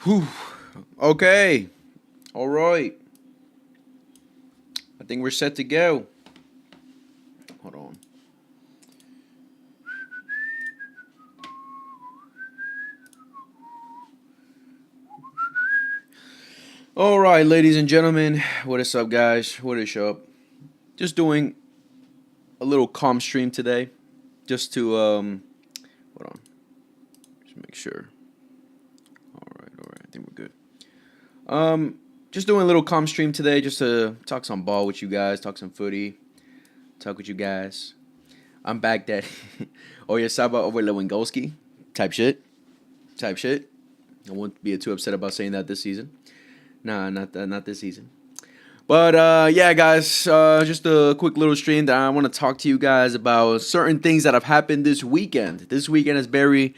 Whew. Okay. All right. I think we're set to go. Hold on. All right, ladies and gentlemen. What is up, guys? What is up? Just doing a little calm stream today. Just to, hold on. Just make sure. All right. I think we're good. Just doing a little calm stream today just to talk some ball with you guys, talk some footy, talk with you guys. I'm back, Daddy. Oye, Saba over Lewandowski type shit. I won't be too upset about saying that this season. Nah, not this season. But yeah, guys, just a quick little stream that I want to talk to you guys about certain things that have happened this weekend. This weekend has been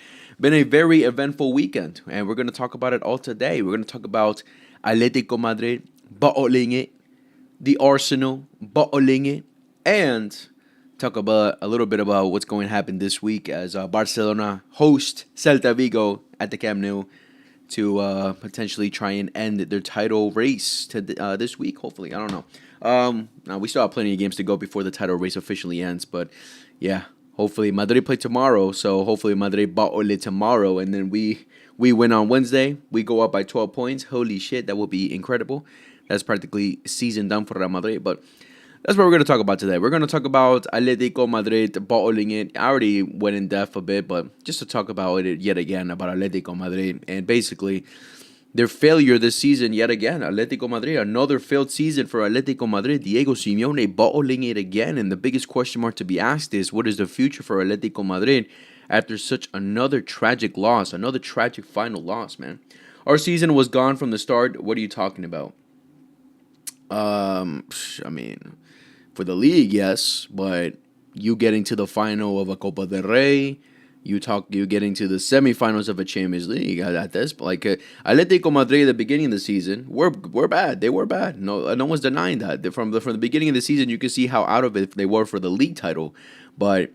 a very eventful weekend, and we're going to talk about it all today. We're going to talk about Atletico Madrid bottling it, the Arsenal bottling it, and talk about a little bit about what's going to happen this week as Barcelona host Celta Vigo at the Camp Nou to potentially try and end their title race to this week. Hopefully, I don't know. Now we still have plenty of games to go before the title race officially ends, but yeah, hopefully Madrid play tomorrow. So hopefully Madrid bottle it tomorrow, and then we win on Wednesday. We go up by 12 points. Holy shit, that would be incredible. That's practically season done for Real Madrid, but that's what we're going to talk about today. We're going to talk about Atletico Madrid bottling it. I already went in depth a bit, but just to talk about it yet again, about Atletico Madrid, and basically their failure this season yet again. Atletico Madrid, another failed season for Atletico Madrid. Diego Simeone bottling it again, and the biggest question mark to be asked is, what is the future for Atletico Madrid after such another tragic loss, another tragic final loss, man? Our season was gone from the start. What are you talking about? I mean, for the league, yes, but you getting to the final of a Copa del Rey, you getting to the semifinals of a Champions League at this, like Atletico Madrid at the beginning of the season were bad. They were bad. No one's denying that. From the beginning of the season, you can see how out of it they were for the league title, but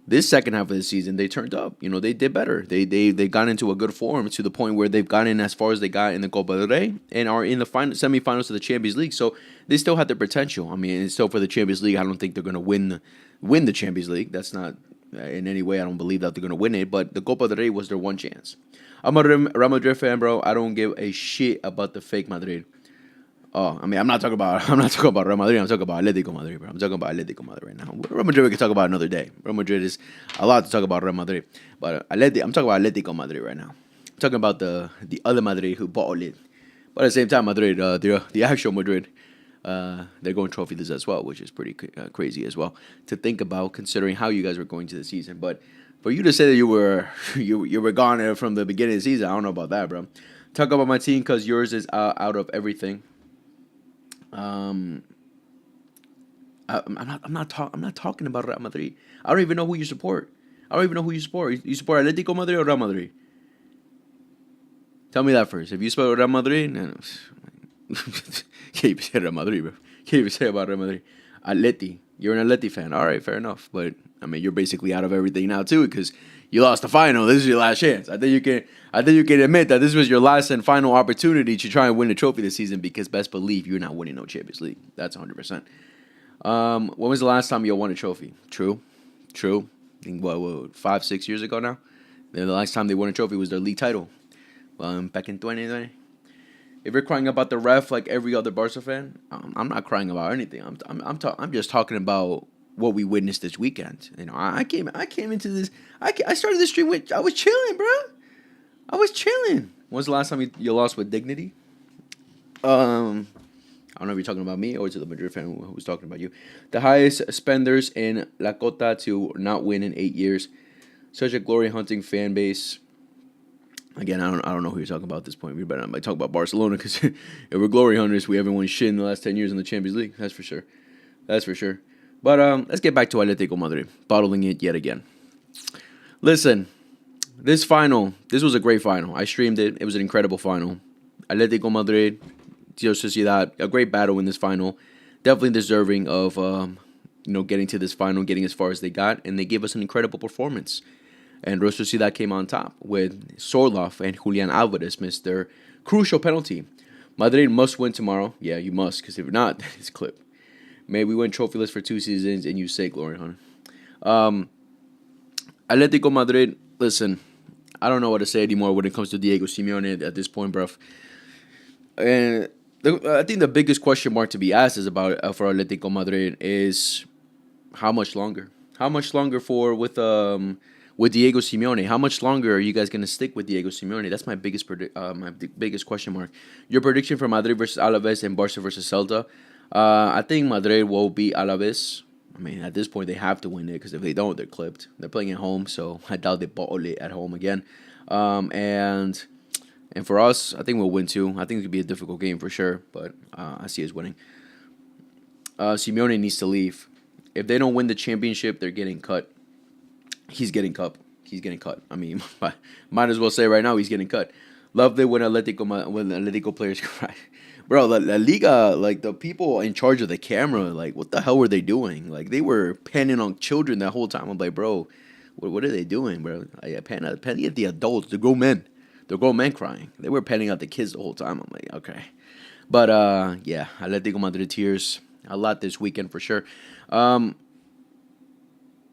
this second half of the season, they turned up. They did better. They got into a good form to the point where they've gotten as far as they got in the Copa del Rey and are in the semifinals of the Champions League. So they still have their potential. I mean, and still for the Champions League, I don't think they're going to win the Champions League. That's not in any way. I don't believe that they're going to win it. But the Copa del Rey was their one chance. I'm a Real Madrid fan, bro. I don't give a shit about the fake Madrid. Oh, I mean, I'm not talking about Real Madrid. I'm talking about Atletico Madrid, bro. I'm talking about Atletico Madrid right now. Real Madrid we can talk about another day. Real Madrid is a lot to talk about Real Madrid, but I'm talking about Atletico Madrid right now. I'm talking about the other Madrid who bought it, but at the same time, Madrid, the actual Madrid, they're going trophyless as well, which is pretty crazy as well to think about, considering how you guys were going to the season. But for you to say that you were gone from the beginning of the season, I don't know about that, bro. Talk about my team because yours is out of everything. I'm not talking about Real Madrid. I don't even know who you support. You support Atletico Madrid or Real Madrid? Tell me that first. If you support Real Madrid, can't even say Real Madrid, bro. Can't even say about Real Madrid. Atleti. You're an Atleti fan. All right, fair enough. But I mean, you're basically out of everything now too, because you lost the final. This is your last chance. I think you can admit that this was your last and final opportunity to try and win a trophy this season, because best believe you're not winning no Champions League. That's 100%. When was the last time you won a trophy? True. I think, what 5-6 years ago now? The last time they won a trophy was their league title. Back in 2020. If you're crying about the ref like every other Barca fan, I'm not crying about anything. I'm just talking about what we witnessed this weekend. I came into this. I started this stream with. I was chilling, bro. I was chilling. When was the last time you lost with dignity? I don't know if you're talking about me or to the Madrid fan who was talking about you. The highest spenders in La Cota to not win in 8 years. Such a glory hunting fan base. Again, I don't know who you're talking about at this point. We better not talk about Barcelona, because if we're glory hunters, we haven't won shit in the last 10 years in the Champions League. That's for sure. But let's get back to Atletico Madrid, bottling it yet again. Listen, this was a great final. I streamed it. It was an incredible final. Atletico Madrid, Real Sociedad, a great battle in this final. Definitely deserving of getting to this final, getting as far as they got, and they gave us an incredible performance. And Real Sociedad came on top with Sorloth and Julian Alvarez, Mr. Crucial penalty. Madrid must win tomorrow. Yeah, you must, because if not, it's clip. May we win trophyless for 2 seasons and you say glory, honey. Um, Atletico Madrid, listen, I don't know what to say anymore when it comes to Diego Simeone at this point, bruv. And I think the biggest question mark to be asked is about for Atletico Madrid is how much longer? How much longer with Diego Simeone? How much longer are you guys gonna stick with Diego Simeone? That's my biggest question mark. Your prediction for Madrid versus Alaves and Barca versus Celta. I think Madrid will beat Alaves. I mean, at this point, they have to win it because if they don't, they're clipped. They're playing at home, so I doubt they bottle it at home again. And for us, I think we'll win too. I think it could be a difficult game for sure, but I see us winning. Simeone needs to leave. If they don't win the championship, they're getting cut. He's getting cut. He's getting cut. I mean, might as well say right now he's getting cut. Loved it when Atletico players cry. Bro, La Liga, like the people in charge of the camera, like what the hell were they doing? Like they were panning on children that whole time. I'm like, bro, what are they doing, bro? Panning at the adults, the grown men crying. They were panning out the kids the whole time. I'm like, okay, but yeah, Atletico Madrid tears a lot this weekend for sure.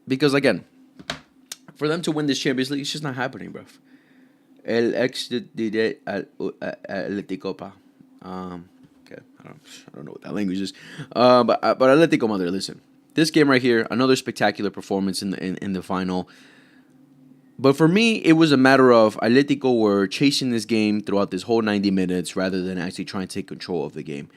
Because again, for them to win this Champions League, it's just not happening, bro. El ex de Atletico pa. Okay, I don't know what that language is. But Atletico Madrid, listen, this game right here, another spectacular performance in the final. But for me, it was a matter of Atletico were chasing this game throughout this whole 90 minutes rather than actually trying to take control of the game.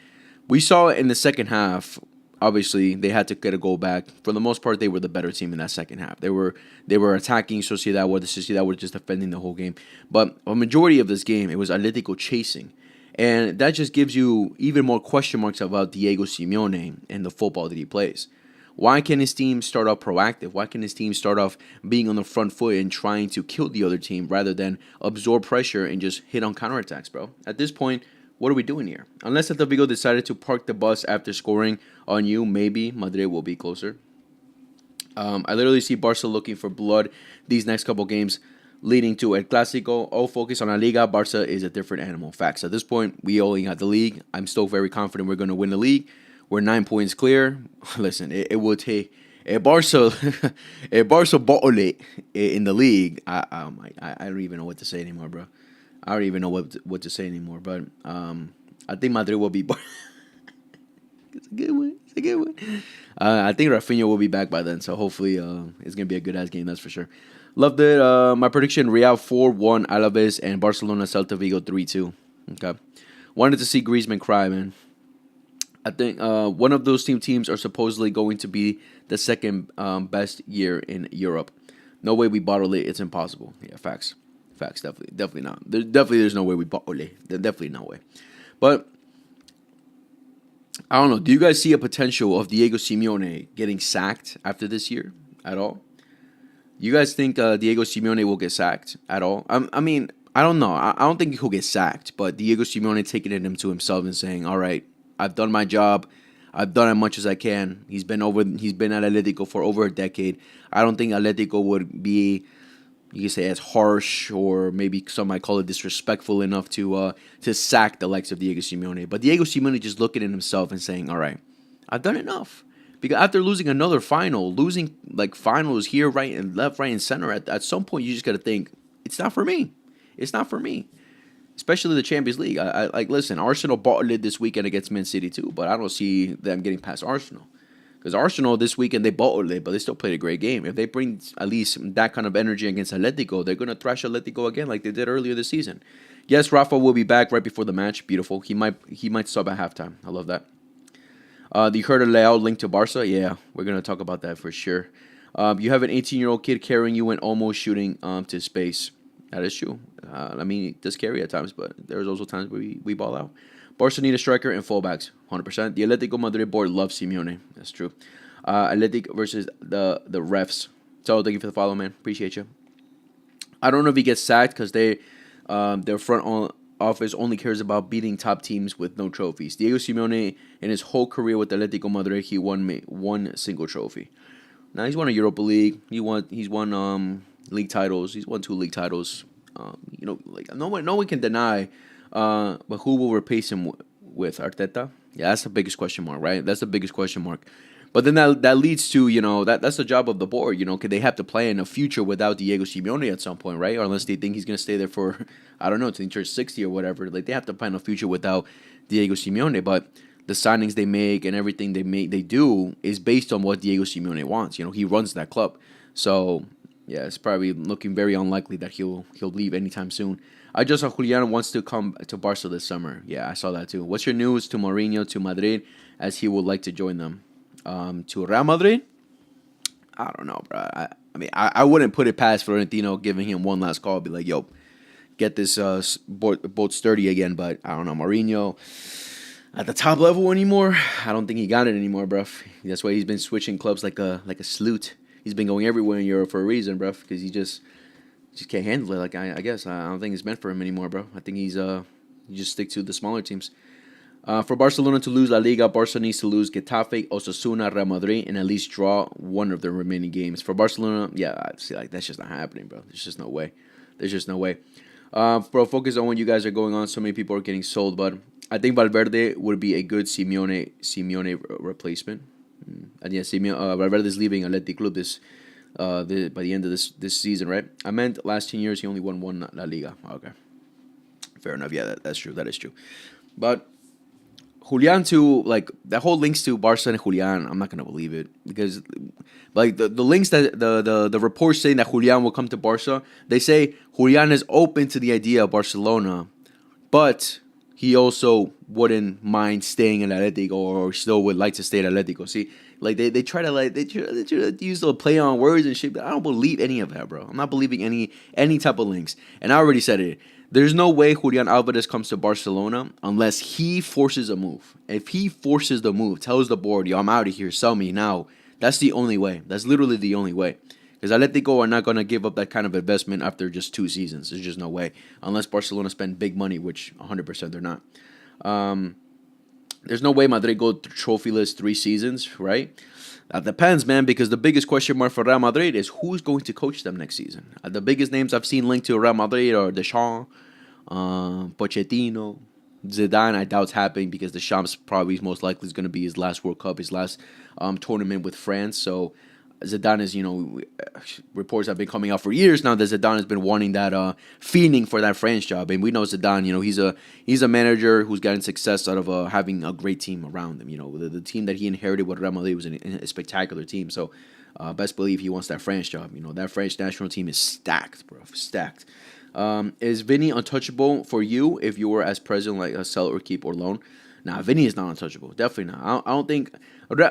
We saw it in the second half. Obviously, they had to get a goal back. For the most part, they were the better team in that second half. They were attacking Sociedad, while the Sociedad was just defending the whole game. But a majority of this game, it was Atletico chasing. And that just gives you even more question marks about Diego Simeone and the football that he plays. Why can his team start off proactive? Why can his team start off being on the front foot and trying to kill the other team rather than absorb pressure and just hit on counterattacks, bro? At this point, what are we doing here? Unless Atletico decided to park the bus after scoring on you, maybe Madrid will be closer. I literally see Barca looking for blood these next couple games, leading to El Clásico. All focus on La Liga. Barca is a different animal. Facts. At this point, we only got the league. I'm still very confident we're going to win the league. We're 9 points clear. Listen, it will take a Barca bottle it in the league. I don't even know what to say anymore, bro. I don't even know what to say anymore. But I think Madrid will be. It's a good one. It's a good one. I think Rafinha will be back by then, so hopefully it's gonna be a good ass game. That's for sure. Loved it. My prediction: Real 4-1, Alaves, and Barcelona Celta Vigo 3-2. Okay. Wanted to see Griezmann cry, man. I think one of those teams are supposedly going to be the second best year in Europe. No way we bottle it. It's impossible. Yeah, facts. Facts. Definitely not. There's no way we bottle it. There's definitely no way. But I don't know. Do you guys see a potential of Diego Simeone getting sacked after this year at all? You guys think Diego Simeone will get sacked at all? I mean, I don't know. I don't think he'll get sacked, but Diego Simeone taking it into himself and saying, "All right, I've done my job. I've done as much as I can." He's been at Atletico for over a decade. I don't think Atletico would be, you can say, as harsh or maybe some might call it disrespectful enough to sack the likes of Diego Simeone. But Diego Simeone just looking at himself and saying, "All right, I've done enough." Because after losing another final, losing like finals here, right and left, right and center, at some point you just got to think, it's not for me. It's not for me. Especially the Champions League. I like, listen, Arsenal bottled it this weekend against Man City too, but I don't see them getting past Arsenal. Because Arsenal this weekend, they bottled it, but they still played a great game. If they bring at least that kind of energy against Atletico, they're going to thrash Atletico again like they did earlier this season. Yes, Rafa will be back right before the match. Beautiful. He might sub at halftime. I love that. You heard of Leao linked to Barca? Yeah, we're going to talk about that for sure. You have an 18-year-old kid carrying you and almost shooting to space. That is true. I mean, it does carry at times, but there's also times where we ball out. Barca need a striker and fullbacks, 100%. The Atletico Madrid board loves Simeone. That's true. Atletico versus the refs. So thank you for the follow, man. Appreciate you. I don't know if he gets sacked because their front office only cares about beating top teams with no trophies. Diego Simeone, in his whole career with Atletico Madrid, he won one single trophy. Now he's won a Europa League. He's won league titles. He's won 2 league titles. Like no one can deny But who will replace him with Arteta? Yeah, that's the biggest question mark, right? That's the biggest question mark. But then that leads to, that's the job of the board. Could they have to plan a future without Diego Simeone at some point, right? Or unless they think he's going to stay there for, I don't know, until he turns 60 or whatever. Like, they have to plan a future without Diego Simeone. But the signings they make and everything they do is based on what Diego Simeone wants. He runs that club. So, yeah, it's probably looking very unlikely that he'll leave anytime soon. I just saw Julian wants to come to Barca this summer. Yeah, I saw that too. What's your news to Mourinho, to Madrid, as he would like to join them? To Real Madrid? I don't know, bro. I wouldn't put it past Florentino giving him one last call. Be like, yo, get this boat sturdy again. But I don't know, Mourinho at the top level anymore. I don't think he got it anymore, bro. That's why he's been switching clubs like a sloot. He's been going everywhere in Europe for a reason, bro. Because he just can't handle it. Like I guess I don't think it's meant for him anymore, bro. I think he just stick to the smaller teams. For Barcelona to lose La Liga, Barca needs to lose Getafe, Osasuna, Real Madrid, and at least draw one of their remaining games. For Barcelona, yeah, I see, like, that's just not happening, bro. There's just no way. Bro, focus on when you guys are going on. So many people are getting sold, but I think Valverde would be a good Simeone replacement. And yeah, Valverde is leaving Atletico by the end of this season, right? I meant last 10 years he only won one La Liga. Okay, fair enough. Yeah, that's true. That is true. But Julian to, like, that whole links to Barca and Julian, I'm not gonna believe it, because like the links that the reports saying that Julian will come to Barca, they say Julian is open to the idea of Barcelona, but he also wouldn't mind staying in Atletico, or still would like to stay at Atletico. See, like they try to use the play on words and shit, but I don't believe any of that, bro. I'm not believing any type of links. And I already said it. There's no way Julian Alvarez comes to Barcelona unless he forces a move. If he forces the move, tells the board, yo, I'm out of here, sell me now, that's the only way. That's literally the only way. Because Atletico are not going to give up that kind of investment after just 2 seasons. There's just no way. Unless Barcelona spend big money, which 100% they're not. There's no way Madrid go trophyless 3 seasons, right? That depends, man, because the biggest question mark for Real Madrid is who's going to coach them next season. The biggest names I've seen linked to Real Madrid are Deschamps, Pochettino, Zidane. I doubt it's happening because Deschamps probably most likely is going to be his last World Cup, his last tournament with France. So Zidane is, reports have been coming out for years now that Zidane has been wanting that, fiending for that France job. And we know Zidane, he's a manager who's gotten success out of having a great team around him. The team that he inherited with Real Madrid was a spectacular team. So best believe he wants that France job. That French national team is stacked, bro, stacked. Is Vinny untouchable for you if you were as president, like a sell or keep or loan? Nah, Vinny is not untouchable. Definitely not. I don't think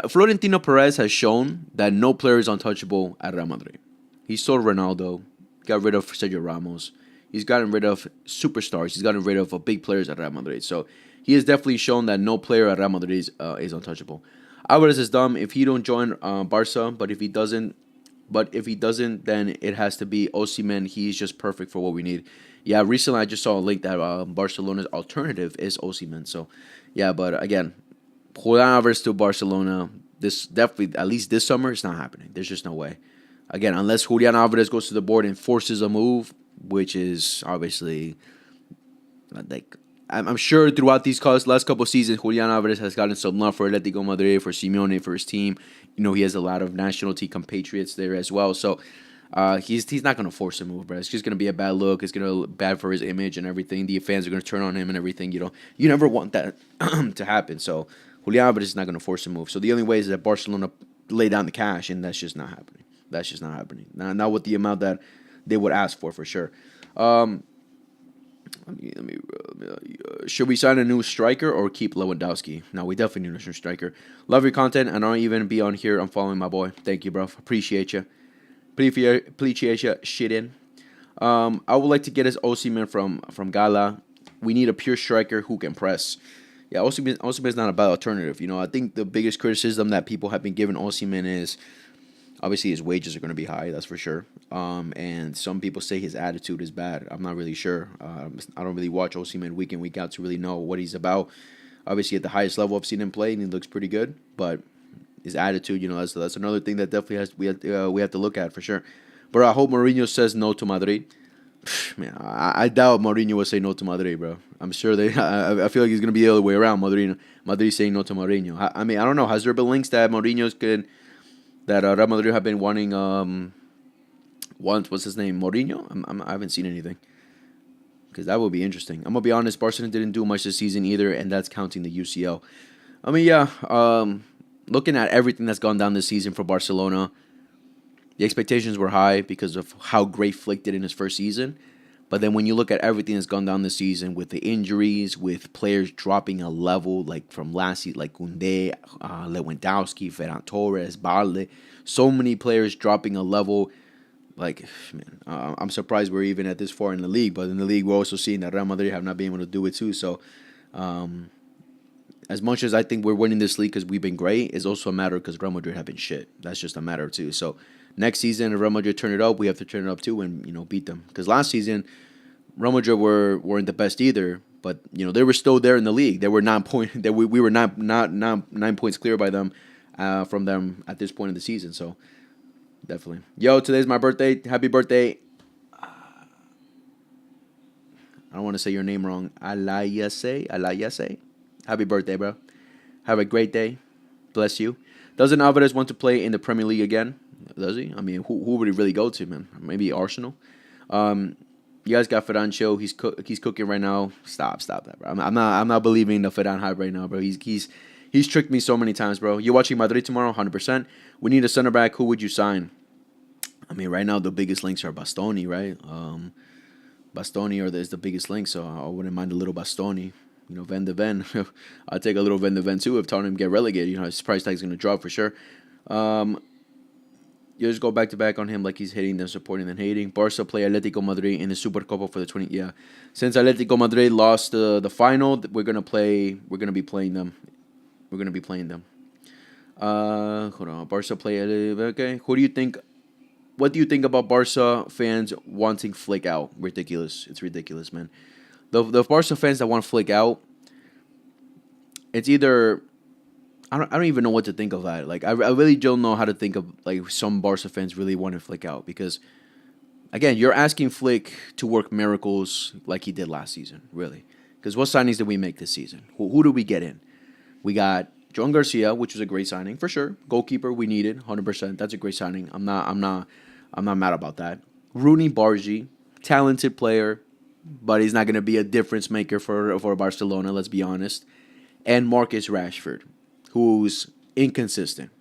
Florentino Perez has shown that no player is untouchable at Real Madrid. He sold Ronaldo, got rid of Sergio Ramos. He's gotten rid of superstars. He's gotten rid of big players at Real Madrid. So he has definitely shown that no player at Real Madrid is untouchable. Alvarez is dumb if he don't join Barca, but if he doesn't, then it has to be Osimhen. He's just perfect for what we need. Yeah, recently I just saw a link that Barcelona's alternative is Osimhen. So, yeah, but again, Julian Alvarez to Barcelona, this definitely, at least this summer, it's not happening. There's just no way. Again, unless Julian Alvarez goes to the board and forces a move, which is obviously, like, I'm sure throughout these last couple of seasons, Julian Alvarez has gotten some love for Atletico Madrid, for Simeone, for his team. He has a lot of national team compatriots there as well. So he's not going to force a move, bro. It's just going to be a bad look. It's going to look bad for his image and everything. The fans are going to turn on him and everything. You never want that to happen. So Julian Alvarez is not going to force a move. So the only way is that Barcelona lay down the cash, and that's just not happening. That's just not happening. Not with the amount that they would ask for sure. Should we sign a new striker or keep Lewandowski? No, we definitely need a new striker. Love your content. I don't even be on here. I'm following my boy. Thank you, bro. Appreciate you. Appreciate you. Shit in. I would like to get his Osimhen from Gala. We need a pure striker who can press. Yeah, Osimhen is not a bad alternative. I think the biggest criticism that people have been giving Osimhen is obviously his wages are going to be high, that's for sure. And some people say his attitude is bad. I'm not really sure. I don't really watch Osimhen week in, week out to really know what he's about. Obviously, at the highest level, I've seen him play, and he looks pretty good. But his attitude, that's another thing that definitely we have to look at for sure. But I hope Mourinho says no to Madrid. Man, I doubt Mourinho will say no to Madrid, bro. I'm sure they. I feel like he's gonna be the other way around. Madrid saying no to Mourinho. I mean, I don't know. Has there been links that Mourinho's could that Real Madrid have been wanting? What's his name? Mourinho? I haven't seen anything because that would be interesting. I'm gonna be honest. Barcelona didn't do much this season either, and that's counting the UCL. I mean, yeah. Looking at everything that's gone down this season for Barcelona, the expectations were high because of how great Flick did in his first season. But then when you look at everything that's gone down this season with the injuries, with players dropping a level like from last season, like Koundé, Lewandowski, Ferran Torres, Balde, so many players dropping a level. Like, man, I'm surprised we're even at this far in the league. But in the league, we're also seeing that Real Madrid have not been able to do it too. So, as much as I think we're winning this league because we've been great, it's also a matter because Real Madrid have been shit. That's just a matter too. So next season, if Real Madrid turn it up, we have to turn it up too and beat them. Because last season, Real Madrid weren't the best either, but they were still there in the league. They were 9 point. We were not 9 points clear by them from them at this point in the season. So definitely, today's my birthday. Happy birthday! I don't want to say your name wrong. Alayase. Happy birthday, bro. Have a great day. Bless you. Doesn't Alvarez want to play in the Premier League again? Does he? I mean, who would he really go to, man? Maybe Arsenal. You guys got Ferran. He's cooking right now. Stop that, bro. I'm not believing the Ferran hype right now, bro. He's tricked me so many times, bro. You're watching Madrid tomorrow, 100%. We need a center back. Who would you sign? I mean, right now the biggest links are Bastoni, right? Bastoni is the biggest link, so I wouldn't mind a little Bastoni. Van de Ven. I'll take a little Van de Ven too if Tottenham get relegated. His price tag's going to drop for sure. You just go back to back on him like he's hitting, then supporting, then hating. Barca play Atletico Madrid in the Supercopa for the 20. Yeah, since Atletico Madrid lost the final, we're gonna be playing them. We're gonna be playing them. Hold on. Barca play. Okay. Who do you think? What do you think about Barca fans wanting Flick out? Ridiculous. It's ridiculous, man. The Barca fans that want Flick out, it's either I don't even know what to think of that. Like I really don't know how to think of like some Barca fans really want to Flick out because again, you're asking Flick to work miracles like he did last season, really. Because what signings did we make this season? Who did we get in? We got John Garcia, which was a great signing for sure. Goalkeeper we needed, 100%. That's a great signing. I'm not mad about that. Rooney Bargi, talented player, but he's not going to be a difference maker for Barcelona, let's be honest. And Marcus Rashford, who's inconsistent.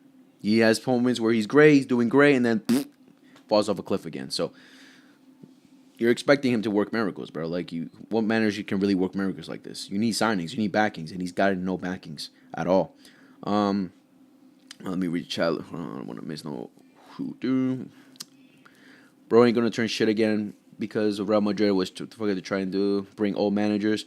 He has moments where he's great, he's doing great, and then falls off a cliff again. So you're expecting him to work miracles, bro. Like, what manager can really work miracles like this? You need signings, you need backings, and he's got no backings at all. Let me read chat. I don't want to miss no hoodoo. Bro ain't going to turn shit again because Real Madrid was to try and bring old managers.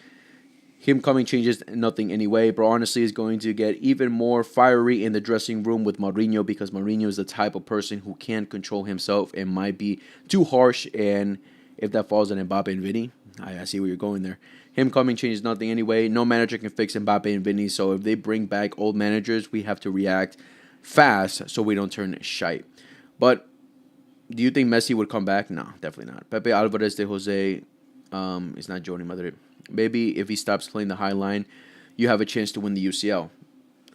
Him coming changes nothing anyway. Bro, honestly, is going to get even more fiery in the dressing room with Mourinho because Mourinho is the type of person who can't control himself and might be too harsh. And if that falls on Mbappe and Vinny, I see where you're going there. Him coming changes nothing anyway. No manager can fix Mbappe and Vinny. So if they bring back old managers, we have to react fast so we don't turn shite. But do you think Messi would come back? No, definitely not. Pepe Alvarez de Jose is not joining Madrid. Maybe if he stops playing the high line, you have a chance to win the UCL.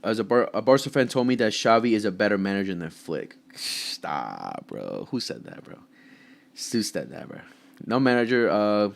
As a Barca fan told me that Xavi is a better manager than Flick. Stop, bro. Who said that, bro? Who said that, bro? No manager.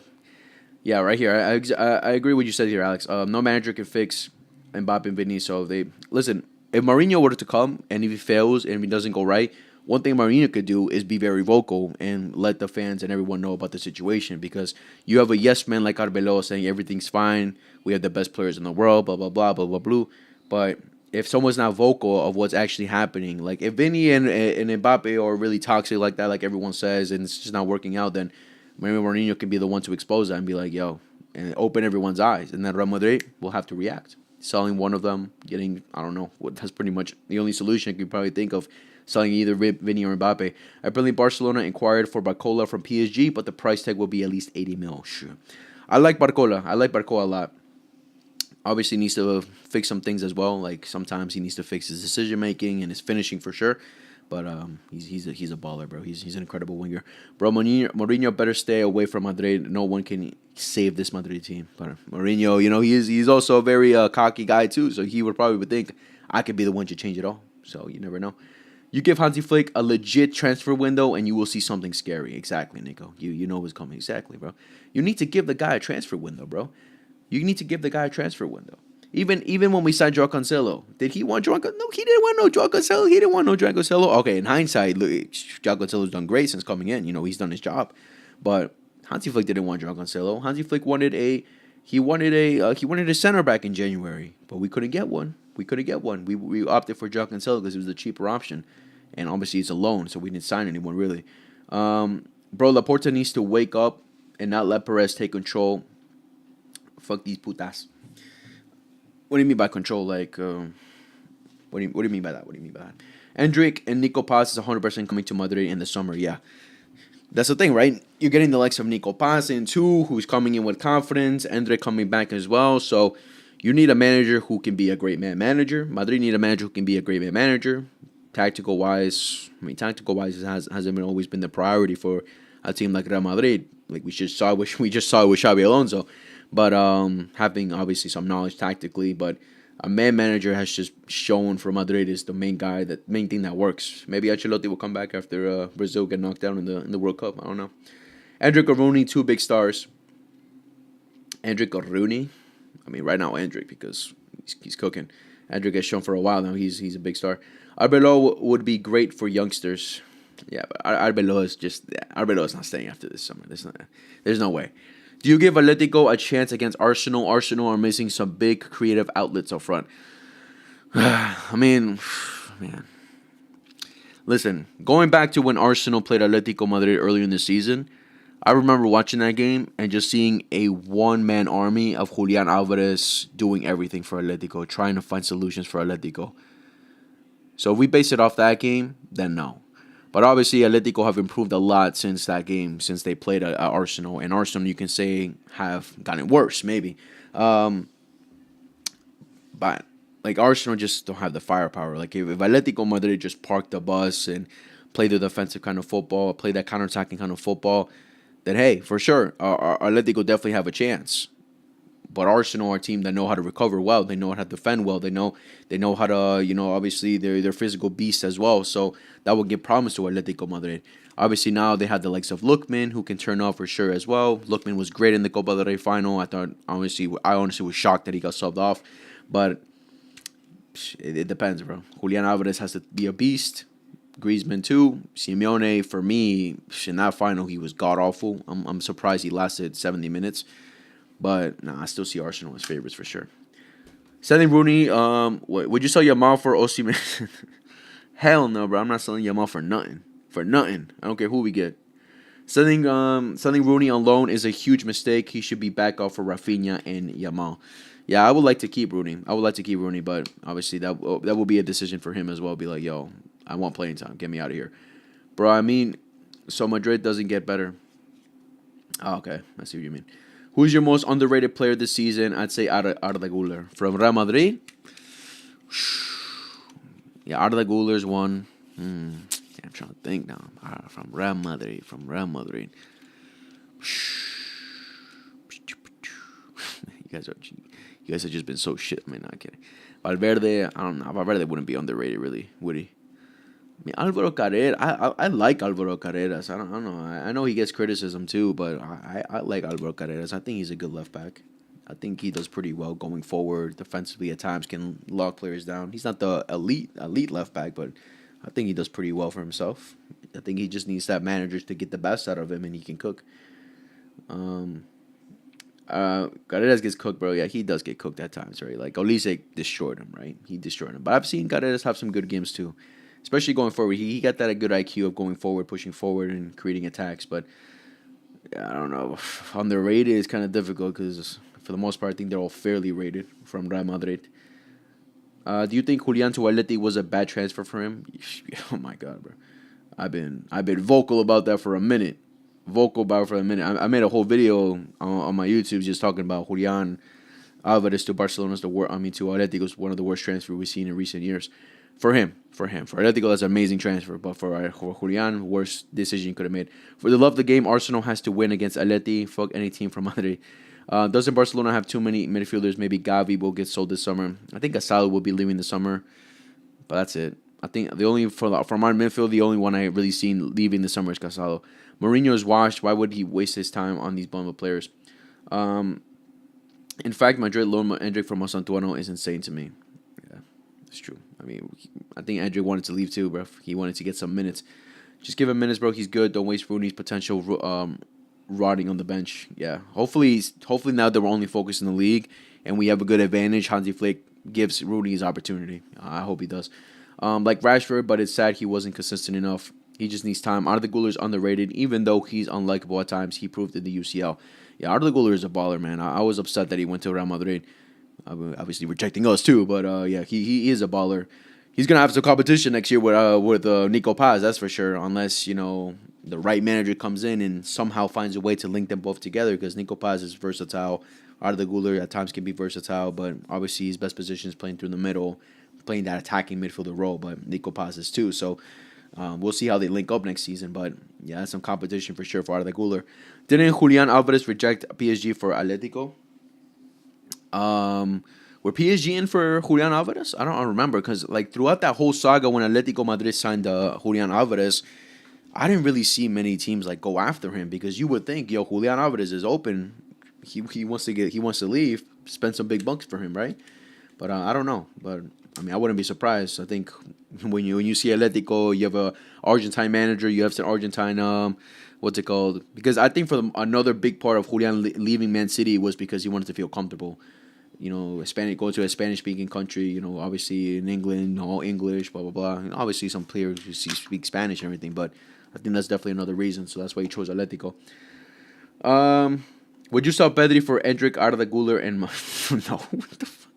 Yeah, right here. I agree with what you said here, Alex. No manager can fix Mbappe and Vinny. So listen. If Mourinho were to come and if he fails and if he doesn't go right, one thing Mourinho could do is be very vocal and let the fans and everyone know about the situation because you have a yes man like Arbeloa saying everything's fine, we have the best players in the world, blah, blah, blah, blah, blah, blah. But if someone's not vocal of what's actually happening, like if Vinny and Mbappe are really toxic like that, like everyone says, and it's just not working out, then maybe Mourinho can be the one to expose that and be like, yo, and open everyone's eyes. And then Real Madrid will have to react. Selling one of them, getting, I don't know, that's pretty much the only solution I could probably think of, selling either Vinny or Mbappe. Apparently, Barcelona inquired for Barcola from PSG, but the price tag will be at least 80 mil. Sure. I like Barcola. I like Barcola a lot. Obviously, needs to fix some things as well. Like, sometimes he needs to fix his decision-making and his finishing for sure. But he's a baller, bro. He's an incredible winger, bro. Mourinho better stay away from Madrid. No one can save this Madrid team. But Mourinho, he's also a very cocky guy too. So he would think I could be the one to change it all. So you never know. You give Hansi Flick a legit transfer window, and you will see something scary. Exactly, Nico. You know what's coming. Exactly, bro. You need to give the guy a transfer window, bro. You need to give the guy a transfer window. Even when we signed Joao Cancelo, did he want Joao? No, he didn't want no Joao Cancelo. He didn't want no Joao Cancelo. Okay, in hindsight, look, Joao Cancelo's done great since coming in. He's done his job. But Hansi Flick didn't want Joao Cancelo. Hansi Flick wanted a center back in January, but we couldn't get one. We opted for Joao Cancelo because it was the cheaper option, and obviously it's a loan, so we didn't sign anyone really. Bro, Laporta needs to wake up and not let Perez take control. Fuck these putas. What do you mean by control? Like, what do you mean by that? What do you mean by that? Endrick and Nico Paz is 100% coming to Madrid in the summer. Yeah, that's the thing, right? You're getting the likes of Nico Paz in too, who's coming in with confidence. Endrick coming back as well. So you need a manager who can be a great man manager. Madrid need a manager who can be a great man manager. Tactical wise hasn't always been the priority for a team like Real Madrid. Like we just saw with Xabi Alonso. But having obviously some knowledge tactically, but a man manager has just shown for Madrid is the main thing that works. Maybe Ancelotti will come back after Brazil get knocked out in the World Cup. I don't know. Endrick or Rooney, two big stars. Endrick or Rooney? I mean, right now Endrick because he's cooking. Endrick has shown for a while now he's a big star. Arbeloa would be great for youngsters. Yeah, but Arbeloa is not staying after this summer. There's no way. Do you give Atletico a chance against Arsenal? Arsenal are missing some big creative outlets up front. I mean, man. Listen, going back to when Arsenal played Atletico Madrid earlier in the season, I remember watching that game and just seeing a one-man army of Julian Alvarez doing everything for Atletico, trying to find solutions for Atletico. So if we base it off that game, then no. But obviously, Atletico have improved a lot since that game, since they played at Arsenal. And Arsenal, you can say, have gotten worse, maybe. But, like, Arsenal just don't have the firepower. Like, if Atletico Madrid just parked the bus and played the defensive kind of football, played that counter-attacking kind of football, then, hey, for sure, Atletico definitely have a chance. But Arsenal are a team that know how to recover well. They know how to defend well. They know how to, obviously they're physical beasts as well. So that will give problems to Atletico Madrid. Obviously now they have the likes of Lookman who can turn off for sure as well. Lookman was great in the Copa del Rey final. I honestly was shocked that he got subbed off. But it depends, bro. Julian Alvarez has to be a beast. Griezmann too. Simeone, for me, in that final he was god-awful. I'm surprised he lasted 70 minutes. But, I still see Arsenal as favorites for sure. Selling Rooney, would you sell Yamal for Osimhen? Hell no, bro. I'm not selling Yamal for nothing. For nothing. I don't care who we get. Selling Rooney on loan is a huge mistake. He should be back off for Rafinha and Yamal. Yeah, I would like to keep Rooney. But obviously that will be a decision for him as well. Be like, yo, I want playing time. Get me out of here. Bro, I mean, so Madrid doesn't get better. Oh, okay. I see what you mean. Who's your most underrated player this season? I'd say Arda Güler. From Real Madrid? Yeah, Arda Güler's one. I'm trying to think now. From Real Madrid. You guys have just been so shit. I mean, not kidding. Valverde, I don't know. Valverde wouldn't be underrated, really, would he? I mean, Alvaro Carreras, I like Alvaro Carreras. I don't know. I know he gets criticism too, but I like Alvaro Carreras. I think he's a good left back. I think he does pretty well going forward. Defensively, at times, can lock players down. He's not the elite left back, but I think he does pretty well for himself. I think he just needs that managers to get the best out of him, and he can cook. Carreras gets cooked, bro. Yeah, he does get cooked at times, right? Like, Olise destroyed him, right? He destroyed him. But I've seen Carreras have some good games too. Especially going forward. He got that good IQ of going forward, pushing forward, and creating attacks. But, yeah, I don't know. Underrated is kind of difficult because, for the most part, I think they're all fairly rated from Real Madrid. Do you think Julian to Atleti was a bad transfer for him? Oh, my God, bro. I've been vocal about that for a minute. I made a whole video on my YouTube just talking about Julian Alvarez to Barcelona's to Atletico's one of the worst transfers we've seen in recent years. For Atletico, that's an amazing transfer. But for Julian, worst decision you could have made. For the love of the game, Arsenal has to win against Atleti. Fuck any team from Madrid. Doesn't Barcelona have too many midfielders? Maybe Gavi will get sold this summer. I think Asalo will be leaving this summer. But that's it. I think the only from our midfield, the only one I really seen leaving this summer is Casado. Mourinho is washed. Why would he waste his time on these bum of players? In fact, Madrid loan Endrick from Santuano is insane to me. Yeah, it's true. I mean, I think Endrick wanted to leave too, bro. He wanted to get some minutes. Just give him minutes, bro. He's good. Don't waste Rooney's potential rotting on the bench. Yeah. Hopefully now that we're only focused in the league and we have a good advantage, Hansi Flick gives Rooney his opportunity. I hope he does. Like Rashford, but it's sad he wasn't consistent enough. He just needs time. Arda Güler is underrated, even though he's unlikable at times. He proved in the UCL. Yeah, Arda Güler is a baller, man. I was upset that he went to Real Madrid. Obviously rejecting us too, but yeah, he is a baller. He's gonna have some competition next year with Nico Paz, that's for sure. Unless the right manager comes in and somehow finds a way to link them both together. Because Nico Paz is versatile. Arda Güler at times can be versatile, but obviously his best position is playing through the middle, playing that attacking midfielder role. But Nico Paz is too. So we'll see how they link up next season. But yeah, that's some competition for sure for Arda Güler. Didn't Julian Alvarez reject PSG for Atletico? Were PSG in for Julian Alvarez? I don't remember because like throughout that whole saga when Atletico Madrid signed Julian Alvarez, I didn't really see many teams like go after him because you would think, Julian Alvarez is open. He wants to leave, spend some big bucks for him, right? But I don't know. But I mean, I wouldn't be surprised. I think when you see Atletico, you have a Argentine manager, you have some Argentine what's it called? Because I think another big part of Julian leaving Man City was because he wanted to feel comfortable. Go to a Spanish-speaking country, obviously in England, all English, blah, blah, blah. And obviously some players who speak Spanish and everything, but I think that's definitely another reason, so that's why he chose Atletico. Would you sell Pedri for Endrick, Arda Güler, and... No, what the fuck?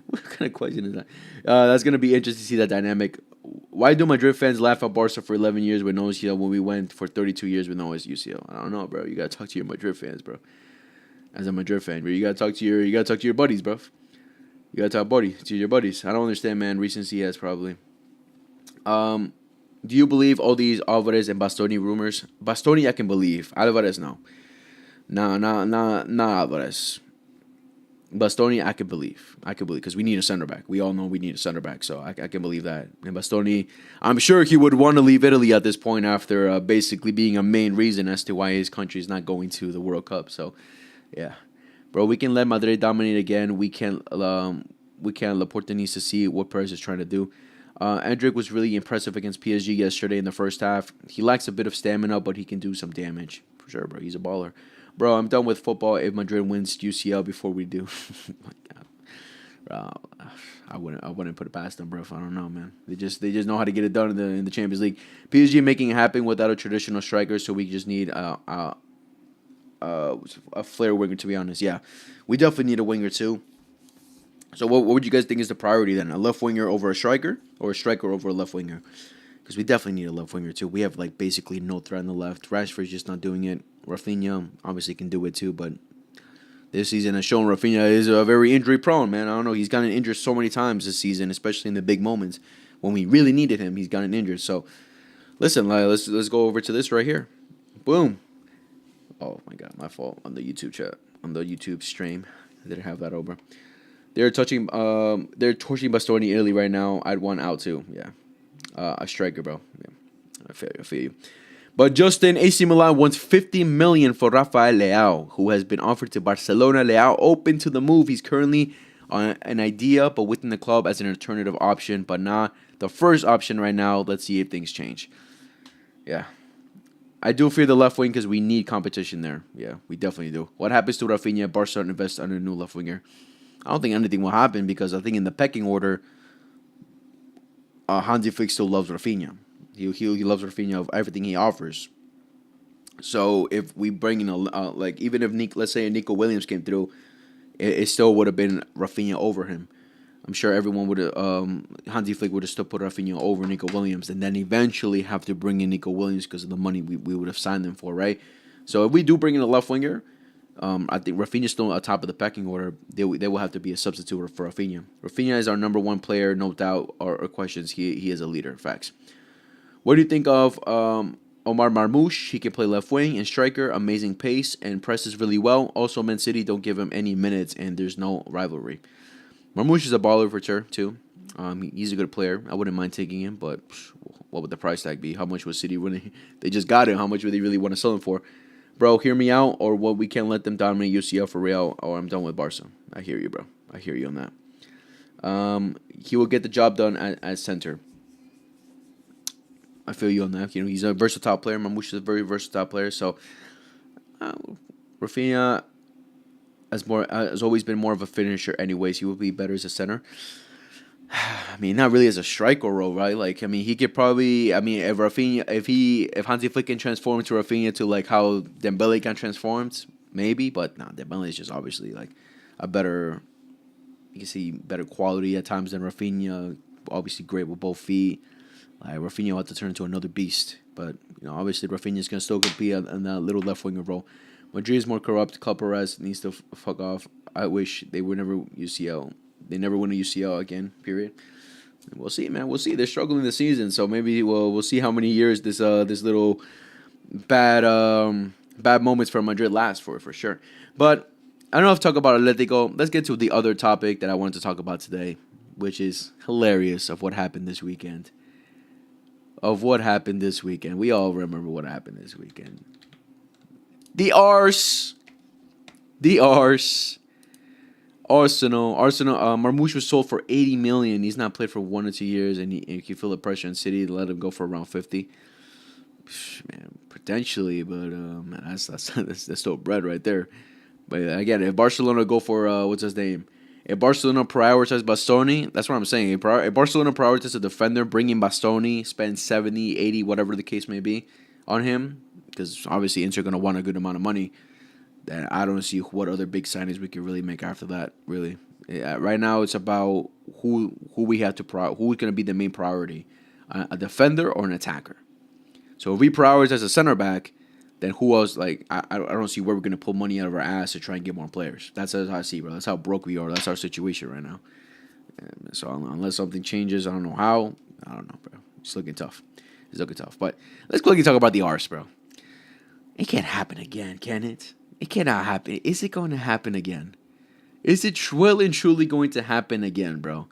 What kind of question is that? That's going to be interesting to see that dynamic. Why do Madrid fans laugh at Barca for 11 years with no UCL when we went for 32 years with no UCL? I don't know, bro. You got to talk to your Madrid fans, bro. As a Madrid fan, bro, you gotta talk to your buddies, bro. You gotta talk to your buddies. I don't understand, man. Recency has probably. Do you believe all these Alvarez and Bastoni rumors? Bastoni, I can believe. Alvarez, no. Nah, Alvarez. Bastoni, I can believe because we need a center back. We all know we need a center back, so I can believe that. And Bastoni, I'm sure he would want to leave Italy at this point after basically being a main reason as to why his country is not going to the World Cup. So. Yeah, bro, we can let Madrid dominate again. We can't. Laporte needs to see what Perez is trying to do. Endrick was really impressive against PSG yesterday in the first half. He lacks a bit of stamina, but he can do some damage for sure, bro. He's a baller, bro. I'm done with football. If Madrid wins UCL before we do, my God, bro, I wouldn't put it past them, bro. I don't know, man. They just know how to get it done in the Champions League. PSG making it happen without a traditional striker, so we just need a flair winger, to be honest. Yeah, we definitely need a winger too. So what would you guys think is the priority then? A left winger over a striker, or a striker over a left winger? Because we definitely need a left winger too. We have like basically no threat on the left. Rashford's just not doing it. Rafinha obviously can do it too, but this season has shown Rafinha is very injury prone, man. I don't know. He's gotten injured so many times this season, especially in the big moments when we really needed him. He's gotten injured. So listen, let's go over to this right here. Boom. Oh my God, my fault. On the YouTube chat, on the YouTube stream, I didn't have that over. They're torching Bastoni Italy right now. I'd want out too. Yeah, a striker, bro. Yeah, I feel you. But Justin, AC Milan wants 50 million for Rafael Leao, who has been offered to Barcelona. Leao open to the move. He's currently on an idea, but within the club as an alternative option, but not the first option right now. Let's see if things change. Yeah. I do fear the left wing because we need competition there. Yeah, we definitely do. What happens to Rafinha? Barca invest on a new left winger. I don't think anything will happen because I think in the pecking order, Hansi Flick still loves Rafinha. He loves Rafinha of everything he offers. So if we bring in even if let's say Nico Williams came through, it still would have been Rafinha over him. I'm sure everyone would have, Hansi Flick would have still put Rafinha over Nico Williams and then eventually have to bring in Nico Williams because of the money we would have signed them for, right? So if we do bring in a left winger, I think Rafinha's still at top of the pecking order. They will have to be a substitute for Rafinha. Rafinha is our number one player, no doubt or questions. He is a leader. Facts. What do you think of Omar Marmoush? He can play left wing and striker. Amazing pace and presses really well. Also, Man City don't give him any minutes, and there's no rivalry. Marmoush is a baller for sure too. He's a good player. I wouldn't mind taking him, but what would the price tag be? How much was City when they just got him? How much would they really want to sell him for? Bro, hear me out, or what? We can't let them dominate UCL for Real, or I'm done with Barca. I hear you, bro. I hear you on that. He will get the job done at center. I feel you on that. You know, he's a versatile player. Marmoush is a very versatile player. So, Rafinha has always been more of a finisher. Anyways, he would be better as a center. I mean, not really as a striker role, right? Like, I mean, he could probably. I mean, if Hansi Flick can transform to Rafinha to like how Dembele can transform, maybe. But no, Dembele is just obviously like a better. You can see better quality at times than Rafinha. Obviously, great with both feet. Like Rafinha will have to turn into another beast, but obviously Rafinha is gonna still compete in that little left winger role. Madrid is more corrupt. Club Perez needs to fuck off. I wish they would never UCL. They never win a UCL again. Period. We'll see, man. We'll see. They're struggling this season, so maybe we'll see how many years this little bad moments for Madrid last for sure. But I don't know if to talk about Atletico. Let's get to the other topic that I wanted to talk about today, which is hilarious of what happened this weekend. We all remember what happened this weekend. The arse. Arsenal. Marmoush was sold for 80 million. He's not played for 1 or 2 years, and you can feel the pressure on City to let him go for around 50. Man, potentially, but man, that's still bread right there. But again, if Barcelona go for what's his name? If Barcelona prioritizes Bastoni, that's what I'm saying. If Barcelona prioritizes a defender, bringing Bastoni, spend 70, 80, whatever the case may be, on him, because obviously Inter are going to want a good amount of money, then I don't see what other big signings we could really make after that, really. Right now, it's about who we have to who's going to be the main priority, a defender or an attacker. So if we prioritize a center back, then who else? Like I don't see where we're gonna pull money out of our ass to try and get more players. That's how I see, bro. That's how broke we are. That's our situation right now. And so unless something changes, I don't know how. I don't know, bro. It's looking tough. But let's quickly talk about the arse, bro. It can't happen again, can it? It cannot happen. Is it going to happen again? Is it well and truly going to happen again, bro?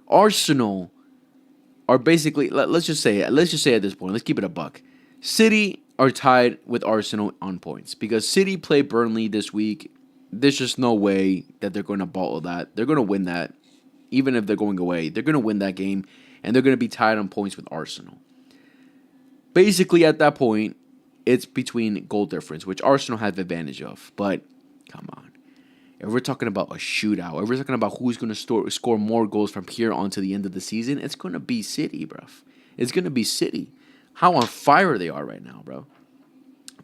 Arsenal are basically. Let's just say it. Let's just say at this point. Let's keep it a buck. City are tied with Arsenal on points because City play Burnley this week. There's just no way that they're going to bottle that. They're going to win that. Even if they're going away, they're going to win that game, and they're going to be tied on points with Arsenal. Basically, at that point, it's between goal difference, which Arsenal have advantage of. But, come on. If we're talking about a shootout, if we're talking about who's going to score more goals from here on to the end of the season, it's going to be City, bruv. It's going to be City. How on fire they are right now, bro.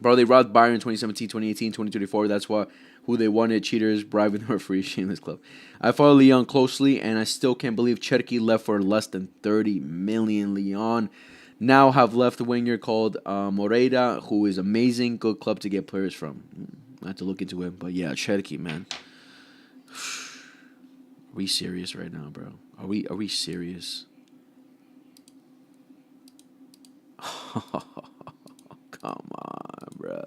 Bro, they robbed Bayern 2017, 2018, 2024. That's who they wanted. Cheaters, bribing the referee, shameless club. I follow Lyon closely, and I still can't believe Cherki left for less than 30 million. Lyon now have left a winger called Moreira, who is amazing. Good club to get players from. I have to look into it. But yeah, Cherki, man. Are we serious right now, bro? Are we serious? Come on, bro.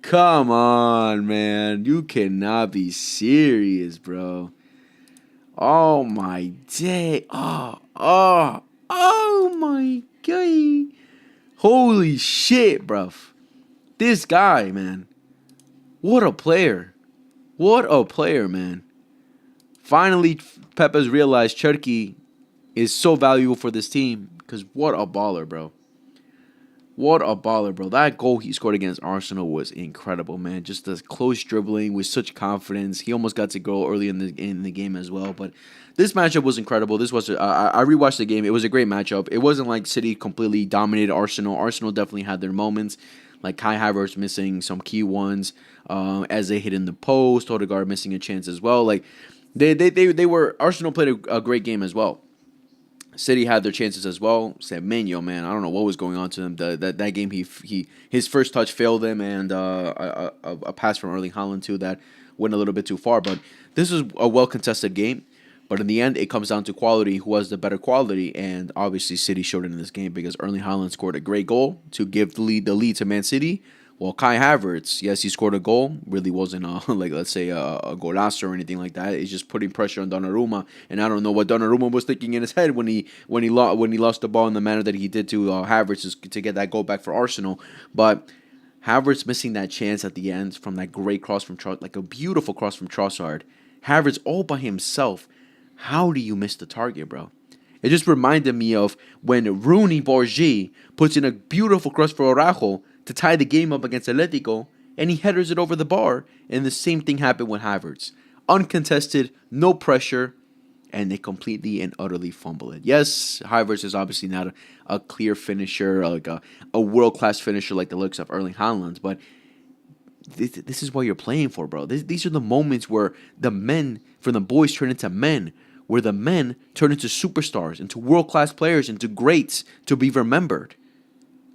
Come on, man. You cannot be serious, bro. Oh, my day. Oh, my God. Holy shit, bro. This guy, man. What a player. What a player, man. Finally, Pep has realized Cherki is so valuable for this team because what a baller, bro. What a baller, bro. That goal he scored against Arsenal was incredible, man. Just the close dribbling with such confidence. He almost got to go early in the game as well. But this matchup was incredible. This was I rewatched the game. It was a great matchup. It wasn't like City completely dominated Arsenal. Arsenal definitely had their moments, like Kai Havertz missing some key ones as they hit in the post. Odegaard missing a chance as well. Like they were Arsenal played a great game as well. City had their chances as well. Semenyo, man, I don't know what was going on to him. That game, his first touch failed him, and a pass from Erling Haaland too that went a little bit too far. But this was a well contested game. But in the end, it comes down to quality. Who has the better quality? And obviously, City showed it in this game because Erling Haaland scored a great goal to give the lead to Man City. Well, Kai Havertz, yes, he scored a goal. Really wasn't like let's say a golazo or anything like that. It's just putting pressure on Donnarumma, and I don't know what Donnarumma was thinking in his head when he lost the ball in the manner that he did to Havertz to get that goal back for Arsenal. But Havertz missing that chance at the end from that great cross from like a beautiful cross from Trossard. Havertz all by himself. How do you miss the target, bro? It just reminded me of when Rooney Borgi puts in a beautiful cross for Araujo to tie the game up against Atletico, and he headers it over the bar, and the same thing happened with Havertz. Uncontested, no pressure, and they completely and utterly fumble it. Yes, Havertz is obviously not a clear finisher, like a world-class finisher like the looks of Erling Haaland, but this is what you're playing for, bro. These are the moments where the men from the boys turn into men, where the men turn into superstars, into world-class players, into greats to be remembered.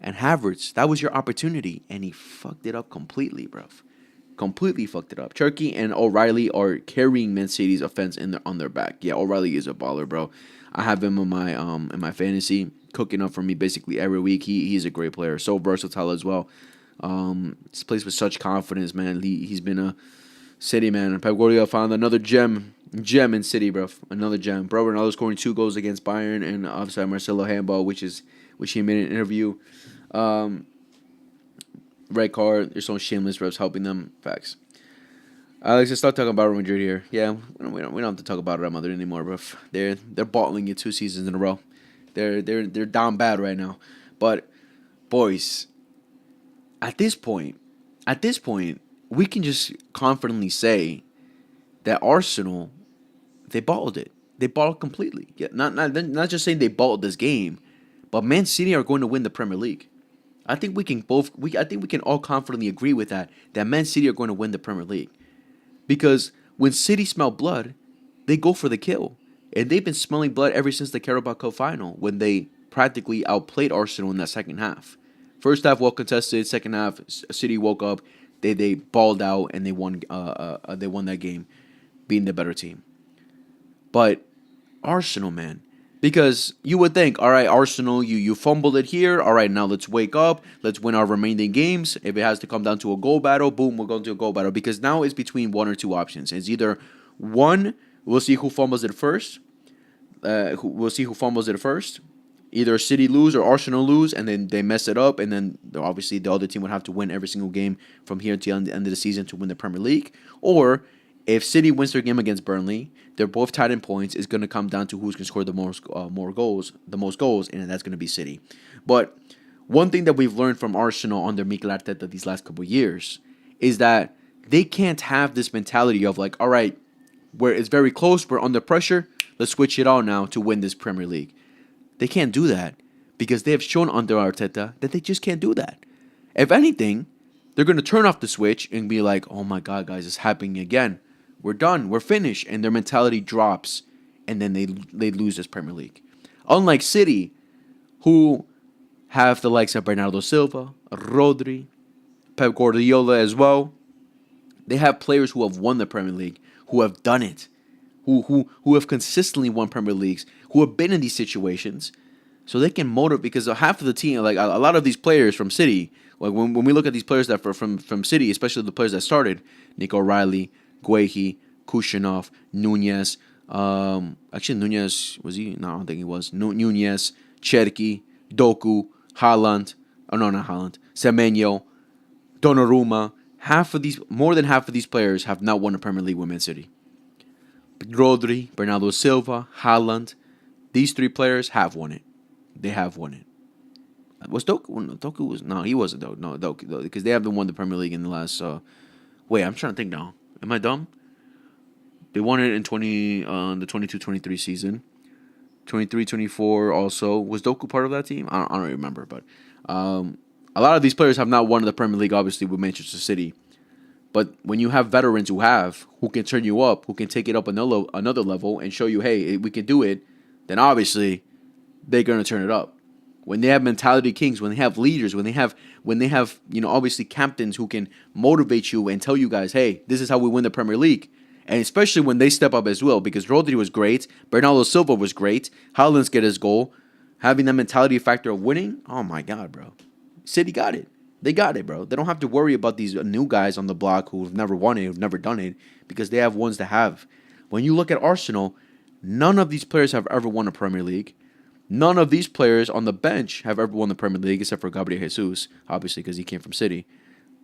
And Havertz, that was your opportunity, and he fucked it up completely, bro. Completely fucked it up. Turkey and O'Reilly are carrying Man City's offense on their back. Yeah, O'Reilly is a baller, bro. I have him in my fantasy, cooking up for me basically every week. He's a great player, so versatile as well. He plays with such confidence, man. He's been a City man. And Pep Guardiola found another gem in City, bro. Another gem. Bro, Ronaldo scoring 2 goals against Bayern and offside Marcelo handball, which he made in an interview. Red card. There's some shameless refs helping them. Facts. Alex, let's start talking about Real Madrid here. Yeah, we don't have to talk about Real Madrid anymore, bro. They're bottling it 2 seasons in a row. They're down bad right now. But boys, at this point, we can just confidently say that Arsenal, they balled it. They balled completely. Yeah, not just saying they balled this game, but Man City are going to win the Premier League. I think we can all confidently agree with that Man City are going to win the Premier League. Because when City smell blood, they go for the kill. And they've been smelling blood ever since the Carabao Cup final when they practically outplayed Arsenal in that second half. First half well contested, second half City woke up, they balled out and they won that game, being the better team. But Arsenal, man, because you would think, all right, Arsenal, you fumbled it here. All right, now let's wake up. Let's win our remaining games. If it has to come down to a goal battle, boom, we're going to a goal battle. Because now it's between 1 or 2 options. It's either 1, we'll see who fumbles it first. Either City lose or Arsenal lose, and then they mess it up, and then obviously the other team would have to win every single game from here until the end of the season to win the Premier League. Or if City wins their game against Burnley, they're both tied in points. It's going to come down to who's going to score the most goals, and that's going to be City. But one thing that we've learned from Arsenal under Mikel Arteta these last couple of years is that they can't have this mentality of like, all right, where it's very close, we're under pressure, let's switch it on now to win this Premier League. They can't do that because they have shown under Arteta that they just can't do that. If anything, they're going to turn off the switch and be like, oh my God, guys, it's happening again. We're done. We're finished. And their mentality drops, and then they lose this Premier League. Unlike City, who have the likes of Bernardo Silva, Rodri, Pep Guardiola as well. They have players who have won the Premier League, who have done it, who have consistently won Premier Leagues, who have been in these situations, so they can motivate. Because half of the team, like a lot of these players from City, like when we look at these players that from City, especially the players that started, Nick O'Reilly, Guehi, Kushinov, Nunez. Actually, Nunez was he? No, I don't think he was. Nunez, Cherki, Doku, Haaland. Oh no, not Haaland. Semenyo, Donnarumma. More than half of these players have not won a Premier League with Man City. Rodri, Bernardo Silva, Haaland. These 3 players have won it. They have won it. Was Doku? No, Doku was no. He wasn't though. No, Doku because they haven't won the Premier League in the last. Wait, I'm trying to think now. Am I dumb? They won it in the 22-23 season. 23-24 also. Was Doku part of that team? I don't remember, but a lot of these players have not won the Premier League, obviously, with Manchester City. But when you have veterans who can turn you up, who can take it up another level and show you, hey, we can do it, then obviously they're gonna turn it up. When they have mentality kings, when they have leaders, when they have obviously captains who can motivate you and tell you guys, hey, this is how we win the Premier League. And especially when they step up as well, because Rodri was great, Bernardo Silva was great, Haaland's get his goal, having that mentality factor of winning. Oh my God, bro, City got it. They got it, bro. They don't have to worry about these new guys on the block who've never won it, who've never done it, because they have ones to have. When you look at Arsenal, none of these players have ever won a Premier League. None of these players on the bench have ever won the Premier League except for Gabriel Jesus, obviously, because he came from City.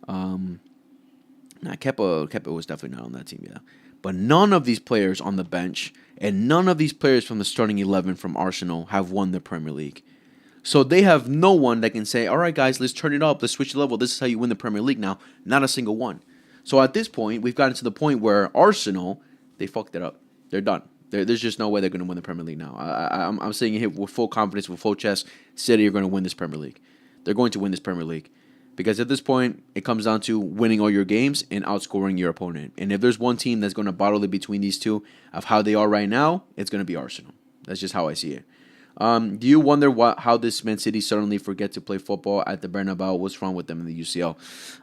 Kepa was definitely not on that team, yeah. But none of these players on the bench and none of these players from the starting 11 from Arsenal have won the Premier League. So they have no one that can say, all right, guys, let's turn it up. Let's switch the level. This is how you win the Premier League now. Not a single one. So at this point, we've gotten to the point where Arsenal, they fucked it up. They're done. There's just no way they're going to win the Premier League now. I'm saying it here with full confidence, with full chest. City are going to win this Premier League. They're going to win this Premier League. Because at this point, it comes down to winning all your games and outscoring your opponent. And if there's one team that's going to battle it between these two of how they are right now, it's going to be Arsenal. That's just how I see it. Do you wonder how this Man City suddenly forget to play football at the Bernabeu? What's wrong with them in the UCL?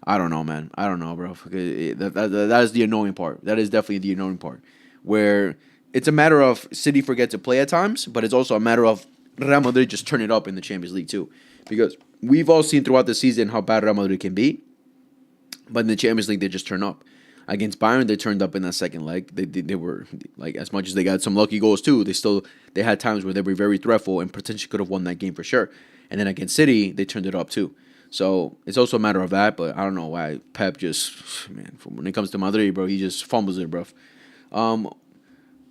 I don't know, man. I don't know, bro. That is the annoying part. That is definitely the annoying part. Where it's a matter of City forget to play at times, but it's also a matter of Real Madrid just turn it up in the Champions League too. Because we've all seen throughout the season how bad Real Madrid can be, but in the Champions League they just turn up. Against Bayern, they turned up in that second leg. They were like, as much as they got some lucky goals too, they had times where they were very threatful and potentially could have won that game for sure. And then against City, they turned it up too. So it's also a matter of that, but I don't know why Pep just, man, when it comes to Madrid, bro, he just fumbles it, bro.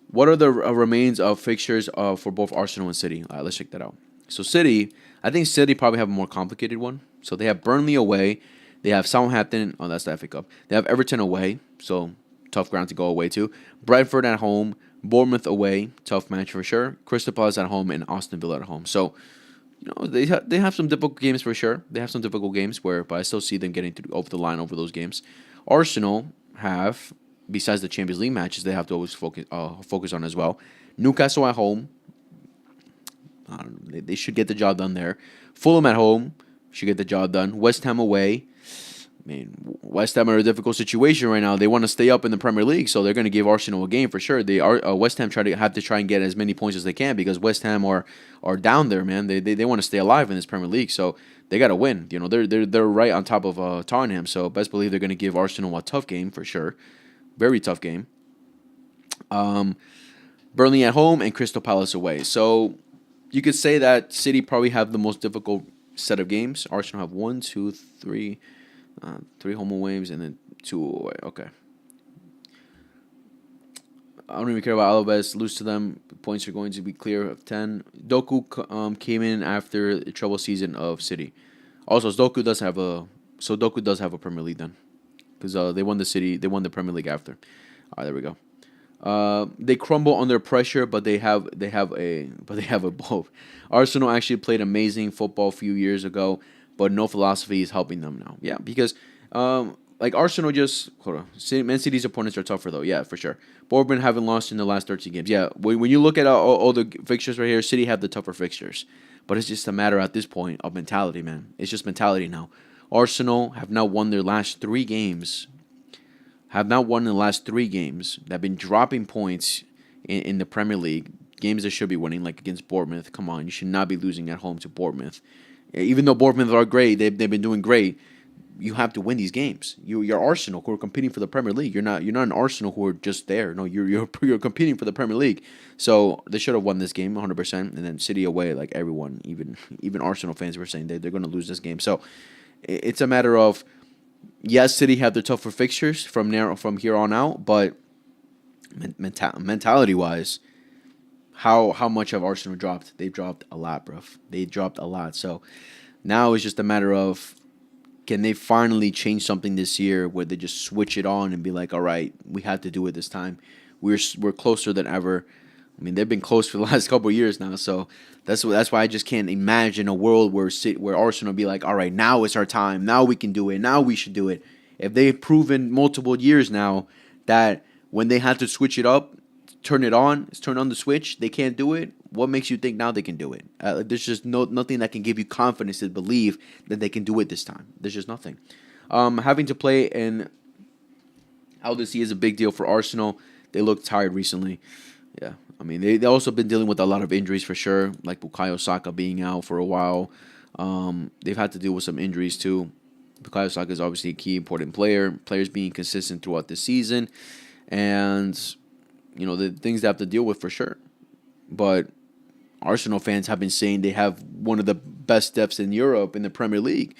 What are the remains of fixtures for both Arsenal and City? Let's check that out. So City, I think City probably have a more complicated one. So they have Burnley away. They have Southampton. Oh, that's the FA Cup. They have Everton away. So tough ground to go away to. Brentford at home. Bournemouth away. Tough match for sure. Crystal Palace at home and Aston Villa at home. So, they have some difficult games for sure. They have some difficult games but I still see them getting over the line over those games. Arsenal have, besides the Champions League matches, they have to always focus on as well. Newcastle at home. They should get the job done there. Fulham at home should get the job done. West Ham away. I mean, West Ham are in a difficult situation right now. They want to stay up in the Premier League, so they're going to give Arsenal a game for sure. They are West Ham have to try and get as many points as they can because West Ham are down there, man. They want to stay alive in this Premier League, so they got to win. They're right on top of Tottenham, so best believe they're going to give Arsenal a tough game for sure, very tough game. Burnley at home and Crystal Palace away. So you could say that City probably have the most difficult set of games. Arsenal have 1, 2, 3. 3 home aways and then 2 away. Okay. I don't even care about Alaves. Lose to them. Points are going to be clear of 10. Doku came in after the trouble season of City. Also, Doku does have a Premier League then, because they won the Premier League after. All right, there we go. They crumble under pressure, but they have a both. Arsenal actually played amazing football a few years ago, but no philosophy is helping them now. Yeah, because Arsenal Man City's opponents are tougher though. Yeah, for sure. Bournemouth haven't lost in the last 13 games. Yeah, when you look at all the fixtures right here, City have the tougher fixtures, but it's just a matter at this point of mentality, man. It's just mentality now. Arsenal have now won their last 3 games. Have not won in the last 3 games. They've been dropping points in the Premier League. Games they should be winning, like against Bournemouth. Come on, you should not be losing at home to Bournemouth. Even though Bournemouth are great, they've been doing great. You have to win these games. You're Arsenal who are competing for the Premier League. You're not an Arsenal who are just there. No, you're competing for the Premier League. So they should have won this game 100%. And then City away, like everyone, even Arsenal fans were saying they're going to lose this game. So it's a matter of, yes, City have their tougher fixtures from here on out, but mentality wise, how much have Arsenal dropped? They've dropped a lot, bro. They dropped a lot. So now it's just a matter of, can they finally change something this year where they just switch it on and be like, all right, we have to do it this time. We're closer than ever. I mean, they've been close for the last couple of years now. So that's why I just can't imagine a world where Arsenal be like, all right, now it's our time. Now we can do it. Now we should do it. If they've proven multiple years now that when they had to switch it up, turn it on, turn on the switch. They can't do it. What makes you think now they can do it? There's just nothing that can give you confidence to believe that they can do it this time. There's just nothing. Having to play in LDC is a big deal for Arsenal. They look tired recently. Yeah, I mean they also been dealing with a lot of injuries for sure, like Bukayo Saka being out for a while. They've had to deal with some injuries too. Bukayo Saka is obviously a key important player. Players being consistent throughout the season, and the things they have to deal with for sure. But Arsenal fans have been saying they have one of the best depths in Europe in the Premier League.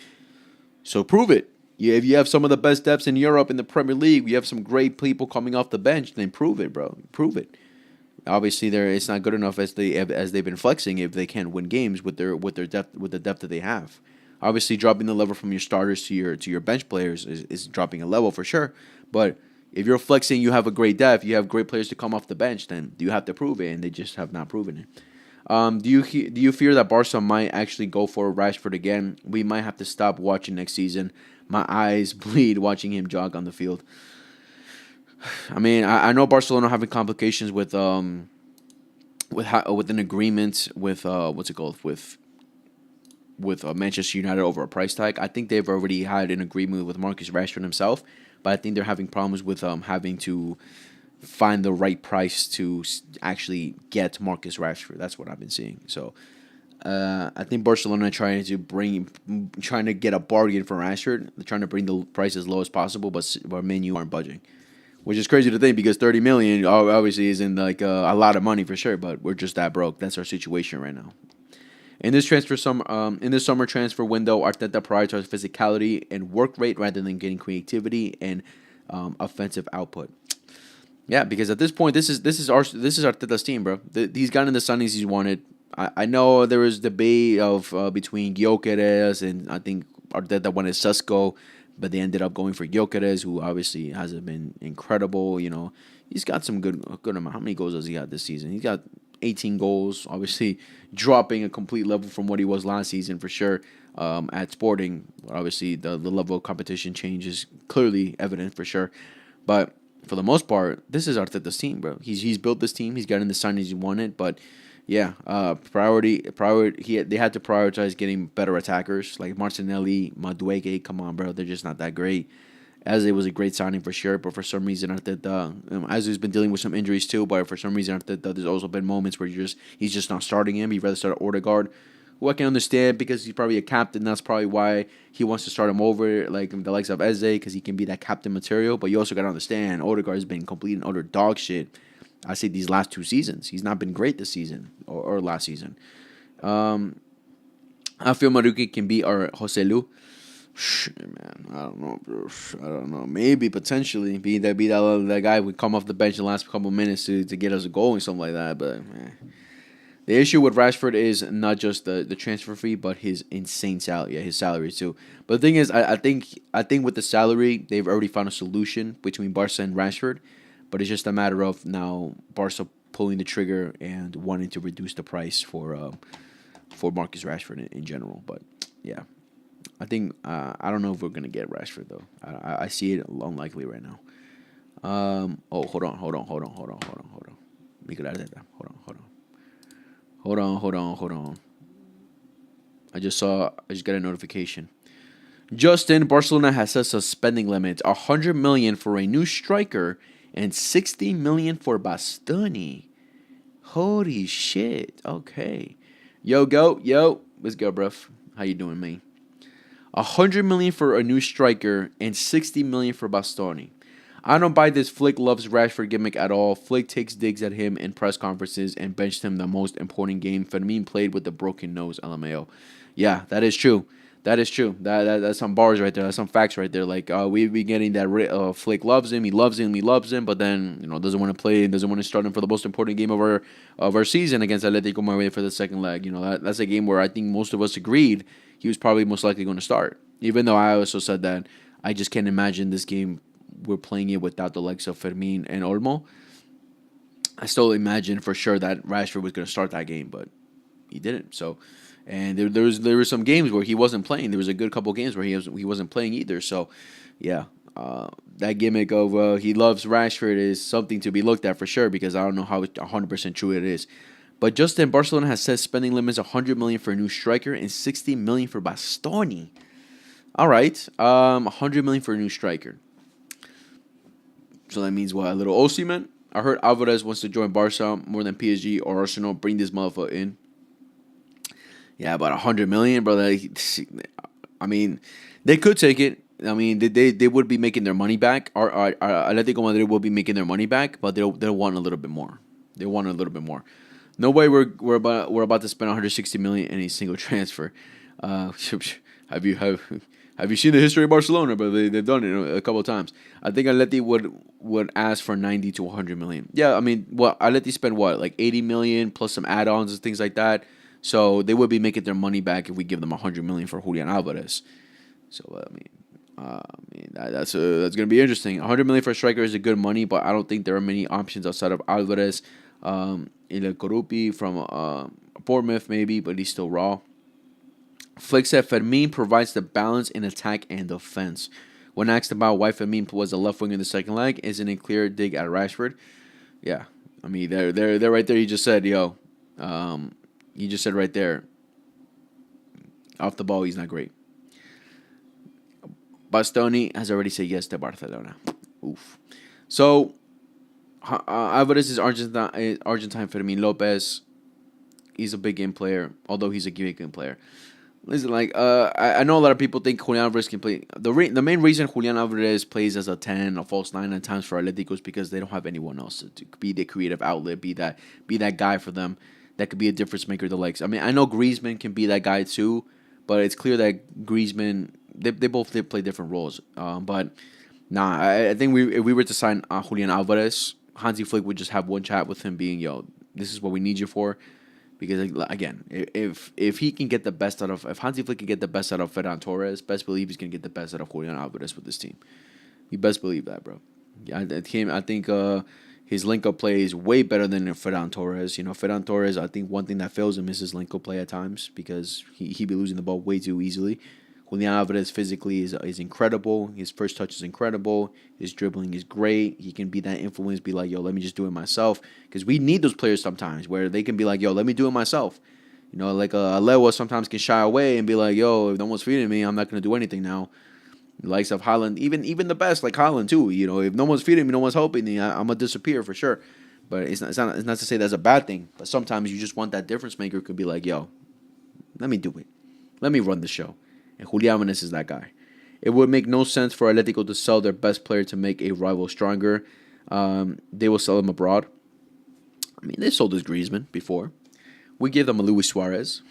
So prove it. Yeah, if you have some of the best depths in Europe in the Premier League, you have some great people coming off the bench, then prove it, bro. Prove it. Obviously, it's not good enough as they've been flexing if they can't win games with their depth with the depth that they have. Obviously, dropping the level from your starters to your bench players is dropping a level for sure. But if you're flexing, you have a great depth, you have great players to come off the bench, then you have to prove it, and they just have not proven it. Do you fear that Barca might actually go for Rashford again? We might have to stop watching next season. My eyes bleed watching him jog on the field. I mean, I know Barcelona having complications with an agreement with what's it called with Manchester United over a price tag. I think they've already had an agreement with Marcus Rashford himself, but I think they're having problems with having to find the right price to actually get Marcus Rashford. That's what I've been seeing. So I think Barcelona trying to get a bargain for Rashford. They're trying to bring the price as low as possible, but Man U aren't budging, which is crazy to think because 30 million obviously isn't like a lot of money for sure. But we're just that broke. That's our situation right now. In this summer transfer window, Arteta prioritized physicality and work rate rather than getting creativity and offensive output. Yeah, because at this point, this is Arteta's team, bro. He's gotten the signings he's wanted. I know there was debate of between Gyökeres and I think Arteta wanted Sesko, but they ended up going for Gyökeres, who obviously hasn't been incredible. He's got some good amount. How many goals does he got this season? He's got 18 goals. Obviously, dropping a complete level from what he was last season for sure. At Sporting, obviously the level of competition change is clearly evident for sure, but for the most part, this is Arteta's team, bro. He's built this team. He's gotten the signings he wanted, but yeah, priority. They had to prioritize getting better attackers like Martinelli, Madueke. Come on, bro, they're just not that great. As it was a great signing for sure, but for some reason Arteta, as he's been dealing with some injuries too, but for some reason Arteta, there's also been moments where he's just not starting him. He'd rather start Odegaard, who I can understand because he's probably a captain. That's probably why he wants to start him over like the likes of Eze because he can be that captain material. But you also got to understand Odegaard has been complete and utter dog shit. I say these last 2 seasons. He's not been great this season or last season. I feel Madueke can be our Joselu. Man, I don't know, bro. I don't know. Maybe potentially be that guy would come off the bench in the last couple of minutes to get us a goal and something like that. But man. The issue with Rashford is not just the transfer fee, but his insane salary. Yeah, his salary too. But the thing is, I think with the salary, they've already found a solution between Barca and Rashford. But it's just a matter of now Barca pulling the trigger and wanting to reduce the price for Marcus Rashford in general. But yeah, I think I don't know if we're gonna get Rashford though. I see it unlikely right now. Oh, hold on. Hold on. I just got a notification. Justin, Barcelona has set a spending limit, 100 million for a new striker and 60 million for Bastoni. Holy shit. Okay. Yo, let's go, bruv. How you doing, man? 100 million for a new striker and 60 million for Bastoni. I don't buy this Flick loves Rashford gimmick at all. Flick takes digs at him in press conferences and benched him the most important game. Fermin played with a broken nose, LMAO. Yeah, that is true. That's some bars right there. That's some facts right there. Like we be getting that Flick loves him. He loves him. But then doesn't want to play. Doesn't want to start him for the most important game of our season against Atletico Madrid for the second leg. That's a game where I think most of us agreed he was probably most likely going to start. Even though I also said that I just can't imagine this game. We're playing it without the likes of Fermin and Olmo. I still imagine for sure that Rashford was going to start that game, but he didn't. So, and there were some games where he wasn't playing. There was a good couple games where he wasn't playing either. So, yeah, That gimmick of he loves Rashford is something to be looked at for sure, because I don't know how 100% true it is. But Justin, Barcelona has set spending limits 100 million for a new striker and 60 million for Bastoni. All right, 100 million for a new striker. So that means what? A little Osimhen? I heard Alvarez wants to join Barca more than PSG or Arsenal. Bring this motherfucker in. Yeah, about 100 million, brother. I mean, they could take it. I mean, they would be making their money back. Our Atletico Madrid will be making their money back, but they'll want a little bit more. They want a little bit more. No way we're about to spend 160 million in a single transfer. Have you seen the history of Barcelona? But they've done it a couple of times. I think Atleti would ask for 90 to 100 million. Yeah, I mean, Atleti spend what, like 80 million plus some add-ons and things like that. So they would be making their money back if we give them 100 million for Julian Alvarez. So that's gonna be interesting. 100 million for a striker is a good money, but I don't think there are many options outside of Alvarez. Il Korupi from Bournemouth maybe, but he's still raw. Flick said Fermin provides the balance in attack and defense. When asked about why Fermin was a left wing in the second leg, isn't a clear dig at Rashford? Yeah, I mean they're right there. You just said, yo, you just said right there. Off the ball, he's not great. Bastoni has already said yes to Barcelona. Oof. So Alvarez is Argentine Fermin Lopez. He's a big game player, although he's a great game player. Listen, I know a lot of people think Julian Alvarez can play. The main reason Julian Alvarez plays as a 10, a false 9 at times for Atletico is because they don't have anyone else to be the creative outlet, be that guy for them that could be a difference maker. The likes. I mean, I know Griezmann can be that guy too, but it's clear that Griezmann they both play different roles. But nah, I think if we were to sign Julian Alvarez, Hansi Flick would just have one chat with him, being, yo, this is what we need you for. Because again, if he can get the best out of, if Hansi Flick can get the best out of Ferran Torres, best believe he's gonna get the best out of Julian Alvarez with this team. You best believe that, bro. Yeah, I think his link-up play is way better than Ferran Torres. You know, Ferran Torres, I think one thing that fails him is his link-up play at times, because he be losing the ball way too easily. Julian Alvarez physically is incredible. His first touch is incredible. His dribbling is great. He can be that influence, be like, yo, let me just do it myself. Because we need those players sometimes where they can be like, yo, let me do it myself. You know, like Alewa sometimes can shy away and be like, yo, if no one's feeding me, I'm not going to do anything now. The likes of Haaland, even the best, like Haaland too. You know, if no one's feeding me, no one's helping me, I'm going to disappear for sure. But it's not to say that's a bad thing. But sometimes you just want that difference maker could be like, yo, let me do it. Let me run the show. And Julian Alvarez is that guy. It would make no sense for Atletico to sell their best player to make a rival stronger. They will sell him abroad. I mean, they sold us Griezmann before. We gave them a Luis Suarez,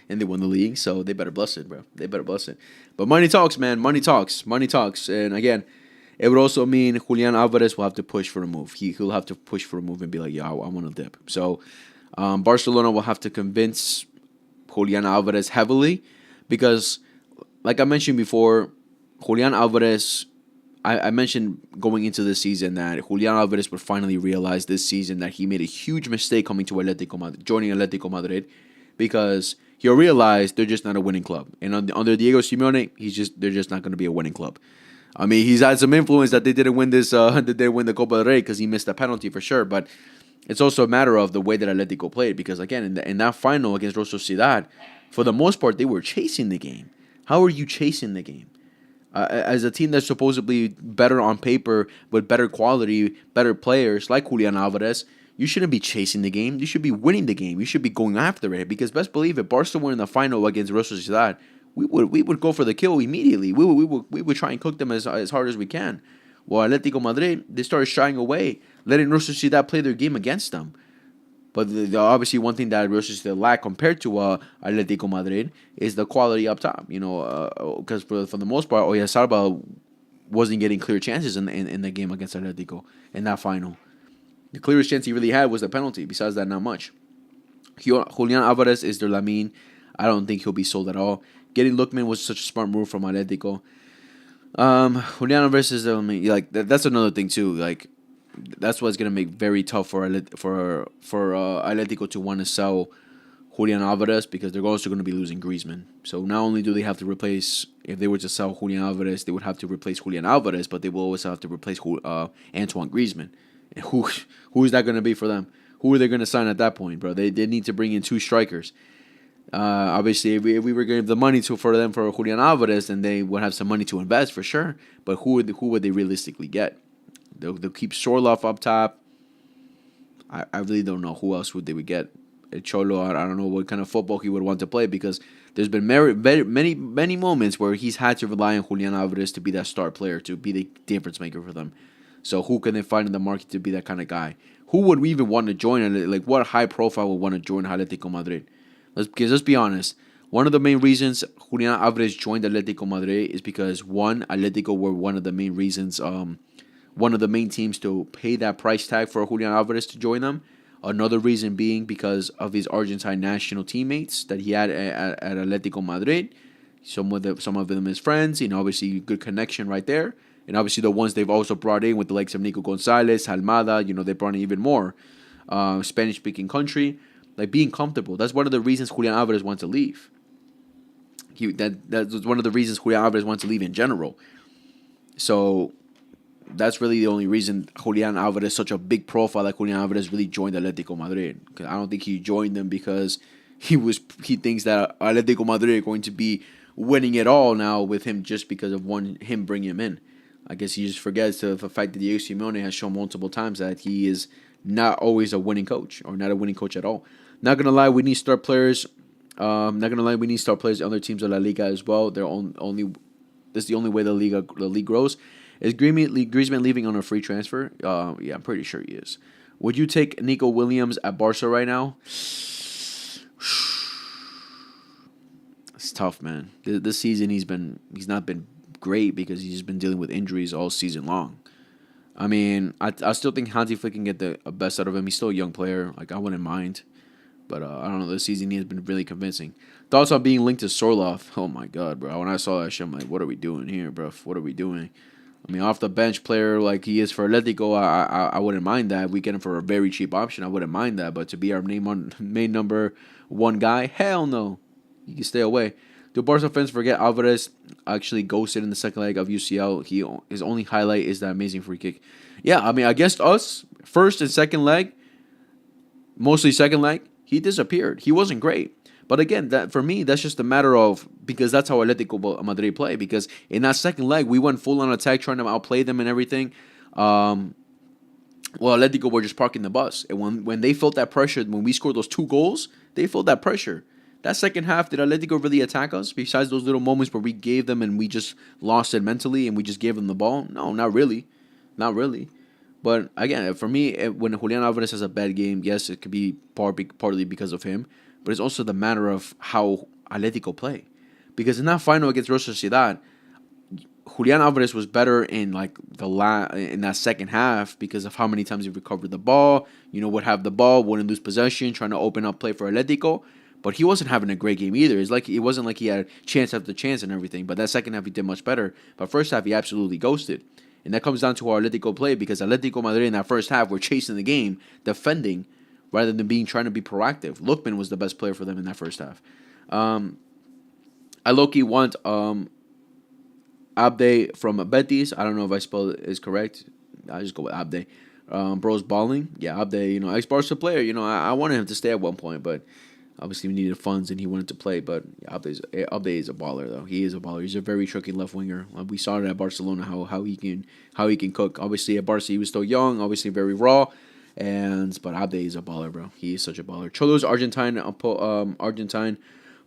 and they won the league, so they better bless it, bro. They better bless it. But money talks, man. Money talks. Money talks. And again, it would also mean Julian Alvarez will have to push for a move. He'll have to push for a move and be like, yo, I want to dip. So Barcelona will have to convince Julian Alvarez heavily, because, like I mentioned before, Julian Alvarez, I mentioned going into the season that Julian Alvarez would finally realize this season that he made a huge mistake coming to Atletico Madrid, joining Atletico Madrid, because he'll realize they're just not a winning club. And under Diego Simeone, they're just not going to be a winning club. I mean, he's had some influence that they didn't win this, that they didn't win the Copa del Rey because he missed a penalty for sure. But it's also a matter of the way that Atletico played, because again, in that final against Real Sociedad, for the most part, they were chasing the game. How are you chasing the game? As a team that's supposedly better on paper, with better quality, better players like Julian Alvarez, you shouldn't be chasing the game. You should be winning the game. You should be going after it. Because best believe it, Barca were in the final against Real Sociedad, we would go for the kill immediately. We would try and cook them as hard as we can. Well, Atletico Madrid, they started shying away, letting Real Sociedad play their game against them. But obviously, one thing that Real Sociedad lack compared to Atletico Madrid is the quality up top. You know, because for the most part, Oyarzabal wasn't getting clear chances in the game against Atletico in that final. The clearest chance he really had was the penalty. Besides that, not much. Julian Alvarez is their Lamine. I don't think he'll be sold at all. Getting Lookman was such a smart move from Atletico. Julian Alvarez is that's another thing too. Like, that's what's gonna make very tough for Atletico to want to sell Julian Alvarez because they're also going to be losing Griezmann. So not only do they have to replace, if they were to sell Julian Alvarez, they would have to replace Julian Alvarez, but they will also have to replace Antoine Griezmann. And who is that going to be for them? Who are they going to sign at that point, bro? They need to bring in two strikers. Obviously, if we were going to give the money for them for Julian Alvarez, then they would have some money to invest for sure. But who would they realistically get? They'll keep Sorloth up top. I really don't know who else they would get. Cholo, I don't know what kind of football he would want to play because there's been many moments where he's had to rely on Julian Alvarez to be that star player, to be the difference maker for them. So who can they find in the market to be that kind of guy? Who would we even want to join? Like, what high profile would want to join Atletico Madrid? Let's be honest. One of the main reasons Julian Alvarez joined Atletico Madrid is because, one, Atletico were one of the main reasons, one of the main teams to pay that price tag for Julian Alvarez to join them. Another reason being because of his Argentine national teammates that he had at Atletico Madrid. Some of them his friends, obviously good connection right there. And obviously the ones they've also brought in with the likes of Nico Gonzalez, Almada, they brought in even more. Spanish-speaking country. Like, being comfortable. That's one of the reasons Julian Alvarez wants to leave. That's one of the reasons Julian Alvarez wants to leave in general. So that's really the only reason Julian Alvarez is such a big profile that Julian Alvarez really joined Atletico Madrid. Because I don't think he joined them because he thinks that Atletico Madrid are going to be winning it all now with him just because of him bringing him in. I guess he just forgets the fact that Diego Simeone has shown multiple times that he is not always a winning coach or not a winning coach at all. Not gonna lie, we need star players. We need star players in other teams of La Liga as well. That's the only way the league grows. Is Griezmann leaving on a free transfer? Yeah, I'm pretty sure he is. Would you take Nico Williams at Barca right now? It's tough, man. This season he's not been great because he's been dealing with injuries all season long. I mean, I still think Hansi Flick can get the best out of him. He's still a young player. Like, I wouldn't mind. But I don't know. This season he has been really convincing. Thoughts on being linked to Sorloth? Oh, my God, bro. When I saw that shit, I'm like, what are we doing here, bro? What are we doing? I mean, off the bench player like he is for Atletico, I wouldn't mind that. If we get him for a very cheap option, I wouldn't mind that. But to be our main number one guy, hell no. You can stay away. Do Barca fans forget Alvarez actually ghosted in the second leg of UCL? His only highlight is that amazing free kick. Yeah, I mean, against us, first and second leg, mostly second leg, he disappeared. He wasn't great. But again, that for me, that's just a matter of, because that's how Atletico Madrid play. Because in that second leg, we went full on attack, trying to outplay them and everything. Well, Atletico were just parking the bus. And when they felt that pressure, when we scored those 2 goals, they felt that pressure. That second half, did Atletico really attack us? Besides those little moments where we gave them and we just lost it mentally and we just gave them the ball? No, not really. Not really. But again, for me, when Julian Alvarez has a bad game, yes, it could be partly because of him. But it's also the matter of how Atletico play. Because in that final against Real Sociedad, Julian Alvarez was better in in that second half because of how many times he recovered the ball. Would have the ball, wouldn't lose possession, trying to open up play for Atletico. But he wasn't having a great game either. It wasn't like he had chance after chance and everything. But that second half he did much better. But first half he absolutely ghosted. And that comes down to how Atletico play, because Atletico Madrid in that first half were chasing the game, defending, rather than trying to be proactive. Lookman was the best player for them in that first half. I low-key want Abde from Betis. I don't know if I spelled it is correct. I just go with Abde. Bro's balling. Yeah, Abde, ex-Barca player. I wanted him to stay at one point, but obviously we needed funds and he wanted to play. But yeah, Abde is a baller, though. He is a baller. He's a very tricky left winger. We saw it at Barcelona how he can cook. Obviously at Barca he was still young, obviously very raw. But Abde is a baller, bro. He is such a baller. Cholo's Argentine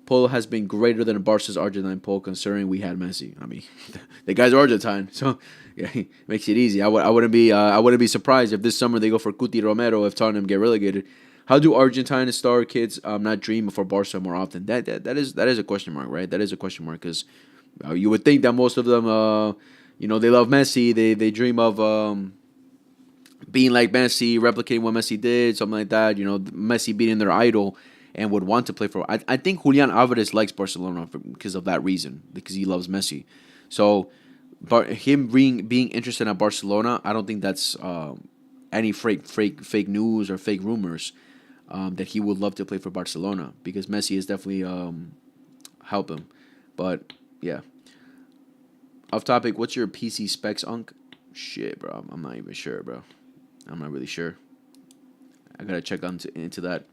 pull has been greater than Barca's Argentine pull, considering we had Messi. I mean, the guy's Argentine, so yeah, he makes it easy. I wouldn't be surprised if this summer they go for Cuti Romero if Tottenham get relegated. How do Argentine star kids not dream for Barca more often? That is a question mark, right? That is a question mark, because you would think that most of them, they love Messi. They dream of being like Messi, replicating what Messi did, something like that. Messi being their idol and would want to play for. I think Julian Alvarez likes Barcelona because of that reason, because he loves Messi. So, but him being interested in Barcelona, I don't think that's any fake news or fake rumors. that he would love to play for Barcelona because Messi is definitely help him. But yeah, off topic. What's your PC specs, Unk? Shit, bro. I'm not even sure, bro. I'm not really sure. I gotta check into that.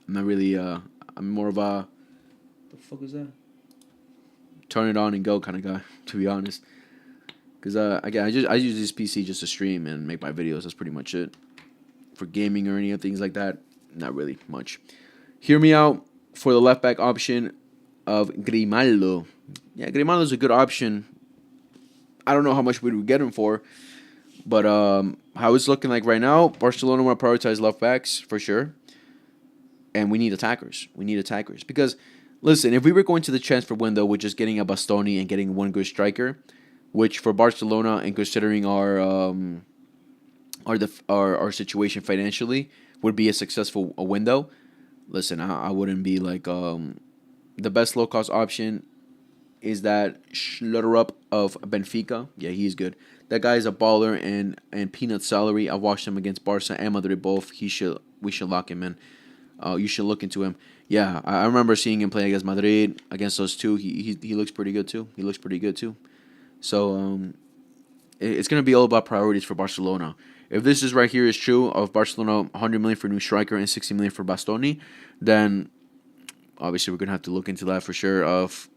I'm not really. I'm more of a. The fuck is that? Turn it on and go kind of guy, to be honest. Because again, I use this PC just to stream and make my videos. That's pretty much it. For gaming or any of things like that, not really much. Hear me out for the left back option of Grimaldo. Yeah, Grimaldo's a good option. I don't know how much we would get him for, but how it's looking like right now, Barcelona want to prioritize left backs for sure, and we need attackers. We need attackers because, listen, if we were going to the transfer window with just getting a Bastoni and getting one good striker, which for Barcelona and considering our situation financially would be a successful window. Listen, I wouldn't be like the best low cost option is that Schlotterup of Benfica. Yeah, he's good. That guy is a baller and peanut salary. I watched him against Barca and Madrid both. We should lock him in. You should look into him. Yeah, I remember seeing him play against Madrid against those two. He looks pretty good too. So it's gonna be all about priorities for Barcelona. If this is right here is true of Barcelona 100 million for a new striker and 60 million for Bastoni, then obviously we're gonna have to look into that for sure of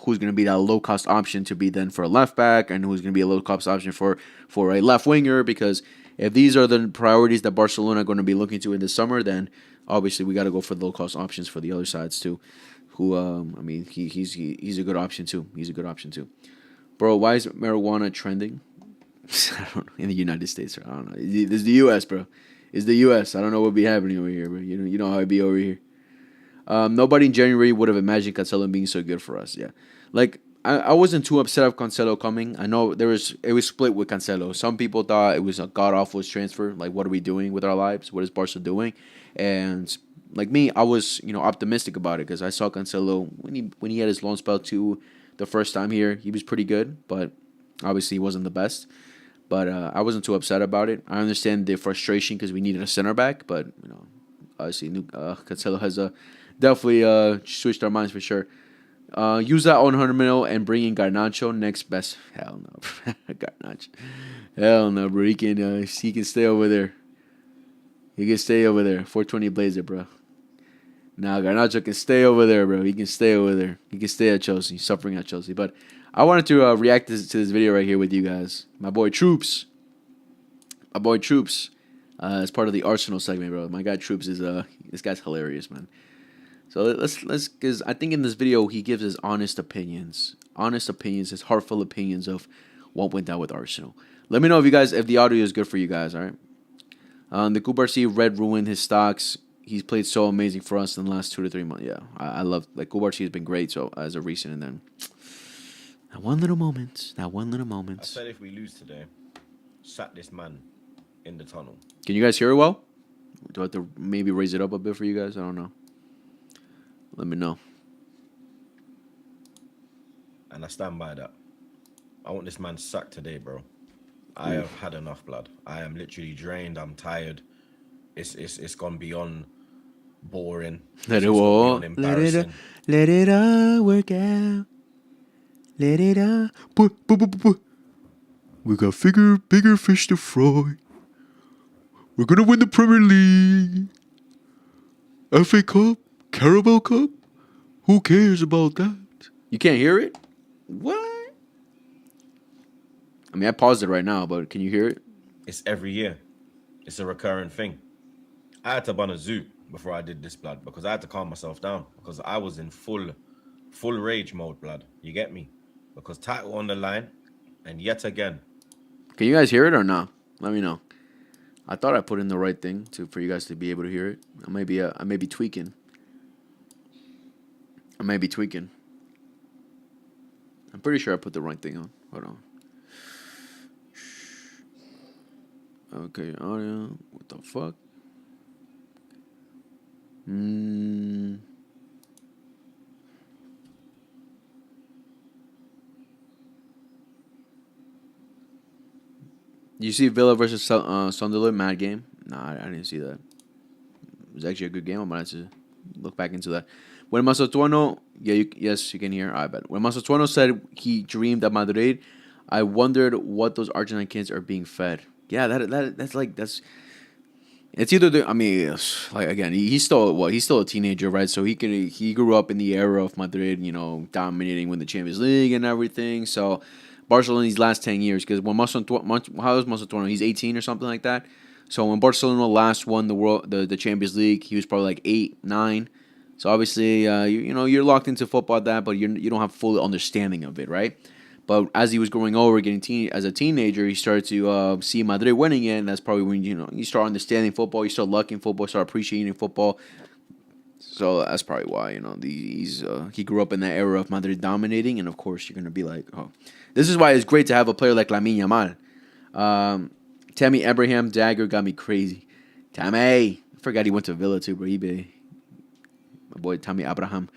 who's going to be that low-cost option to be then for a left back and who's going to be a low-cost option for a left winger, because if these are the priorities that Barcelona are going to be looking to in the summer, then obviously we got to go for the low-cost options for the other sides too. Who I mean, he's a good option too. He's a good option too. Bro, why is marijuana trending? I don't know. In the United States, I don't know. This is the U.S., bro. It's the U.S. I don't know what be happening over here, bro. You know how it be over here. Nobody in January would have imagined Cancelo being so good for us. Yeah, like I wasn't too upset of Cancelo coming. I know it was split with Cancelo. Some people thought it was a god awful transfer. Like, what are we doing with our lives? What is Barca doing? And like me, I was optimistic about it because I saw Cancelo when he had his loan spell too. The first time here, he was pretty good, but obviously he wasn't the best. But I wasn't too upset about it. I understand the frustration because we needed a center back, but obviously Cancelo has definitely switched our minds for sure. Use that 100 mil and bring in Garnacho next best. Hell no, Garnacho. Hell no, bro. He can stay over there. He can stay over there. 420 Blazer, bro. Nah, Garnacho can stay over there, bro. He can stay over there. He can stay at Chelsea, suffering at Chelsea. But I wanted to react to this video right here with you guys. My boy Troops. As part of the Arsenal segment, bro. My guy Troops is this guy's hilarious, man. So let's because I think in this video he gives his honest opinions, his heartfelt opinions of what went down with Arsenal. Let me know if the audio is good for you guys. All right. The Kubarsi Red ruined his stocks. He's played so amazing for us in the last 2 to 3 months. Yeah, I love Kubarsi has been great so as a recent, and then that one little moment. I said if we lose today, sack this man in the tunnel. Can you guys hear it well? Do I have to maybe raise it up a bit for you guys? I don't know. Let me know. And I stand by that. I want this man sacked today, bro. I have had enough, blood. I am literally drained. I'm tired. It's gone beyond boring. Let it all. Let it all work out. Let it all. We got bigger fish to fry. We're gonna win the Premier League, FA Cup, Carabao Cup. Who cares about that? You can't hear it? What? I mean, I paused it right now, but can you hear it? It's every year. It's a recurring thing. I had to ban a zoo before I did this, blood, because I had to calm myself down because I was in full rage mode, blood. You get me? Because title on the line, and yet again. Can you guys hear it or not? Let me know. I thought I put in the right thing for you guys to be able to hear it. I may be tweaking. I'm pretty sure I put the right thing on. Hold on. Okay, audio. What the fuck? You see Villa versus Sunderland, mad game? Nah, I didn't see that. was actually a good game. I'm gonna have to look back into that. When Mastratuano, yes, you can hear. I bet when Mastratuano said he dreamed of Madrid, I wondered what those Argentine kids are being fed. Yeah, that's. It's either I mean, like again, he's still he's still a teenager, right? So he grew up in the era of Madrid, dominating with the Champions League and everything. So Barcelona these last 10 years, because when how is Mastratuano? He's 18 or something like that. So when Barcelona last won the Champions League, he was probably like 8, 9. So obviously, you're locked into football at that, but you don't have full understanding of it, right? But as he was growing over, as a teenager, he started to see Madrid winning it, and that's probably when you start understanding football, you start liking football, start appreciating football. So that's probably why he grew up in that era of Madrid dominating, and of course you're gonna be like, oh, this is why it's great to have a player like Lamine Yamal. Tammy Abraham Dagger got me crazy. Tammy, I forgot he went to Villa too, bro. My boy Tammy Abraham.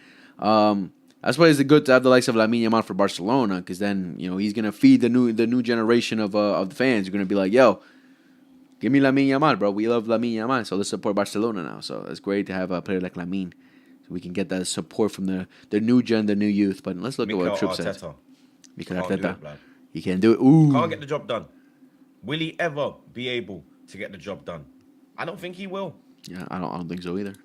That's why it's good to have the likes of Lamine Yamal for Barcelona, because then he's gonna feed the new generation of the fans. You're gonna be like, yo, give me Lamine Yamal, bro. We love Lamine Yamal, so let's support Barcelona now. So it's great to have a player like Lamine, so we can get that support from the new gen, the new youth. But let's look at what Troop says. Mikel Arteta, he can do it. Ooh, can't get the job done. Will he ever be able to get the job done? I don't think he will. Yeah, I don't think so either.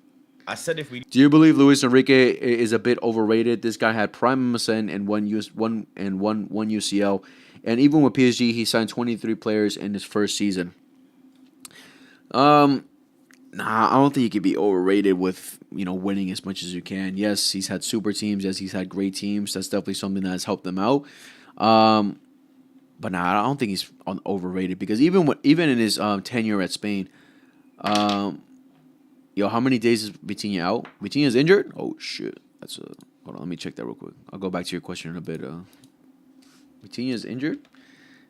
I said if we. Do you believe Luis Enrique is a bit overrated? This guy had prime MSN and one UCL, and even with PSG, he signed 23 players in his first season. Nah, I don't think he could be overrated with winning as much as you can. Yes, he's had super teams. Yes, he's had great teams. That's definitely something that has helped them out. But nah, I don't think he's overrated, because even in his tenure at Spain, how many days is Vitinha out? Vitinha's injured? Oh shit, hold on. Let me check that real quick. I'll go back to your question in a bit. Vitinha's injured,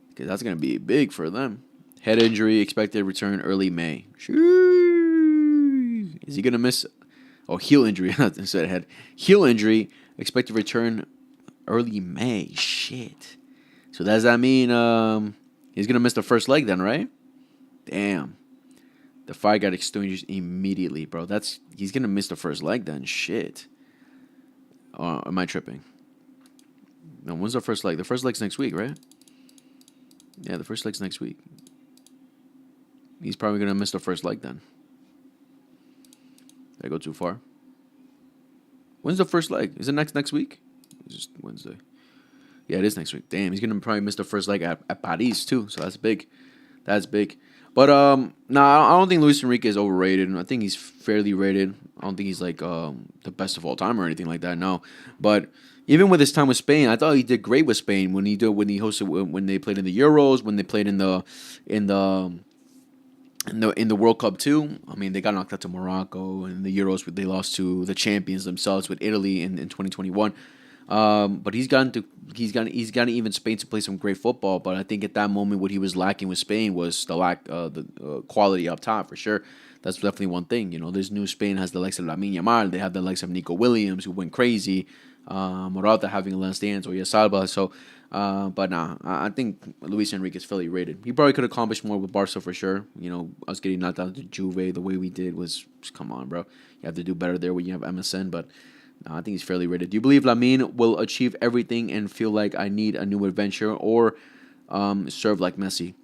because that's gonna be big for them. Head injury, expected return early May. Sheesh. Is he gonna miss? Oh, heel injury instead of head. Heel injury, expected return early May. Shit. So does that mean he's gonna miss the first leg then, right? Damn. The fight got extinguished immediately, bro. He's gonna miss the first leg then. Shit. Am I tripping? No, when's the first leg? The first leg's next week, right? Yeah, the first leg's next week. He's probably gonna miss the first leg then. Did I go too far? When's the first leg? Is it next week? It's just Wednesday. Yeah, it is next week. Damn, he's gonna probably miss the first leg at Paris too. So that's big. That's big. But I don't think Luis Enrique is overrated. I think he's fairly rated. I don't think he's like the best of all time or anything like that. No, but even with his time with Spain, I thought he did great with Spain when he hosted, when they played in the Euros, when they played in the World Cup too. I mean, they got knocked out to Morocco, and the Euros they lost to the champions themselves with Italy in 2021. But he's gotten even Spain to play some great football. But I think at that moment, what he was lacking with Spain was the quality up top for sure. That's definitely one thing. This new Spain has the likes of Lamine Yamal. They have the likes of Nico Williams, who went crazy. Morata having a last dance, or Salva. So, but nah, I think Luis Enrique is fairly rated. He probably could accomplish more with Barca for sure. Us getting knocked out to Juve the way we did was, come on, bro. You have to do better there when you have MSN, but. No, I think he's fairly rated. Do you believe Lamine will achieve everything and feel like I need a new adventure, or serve like Messi?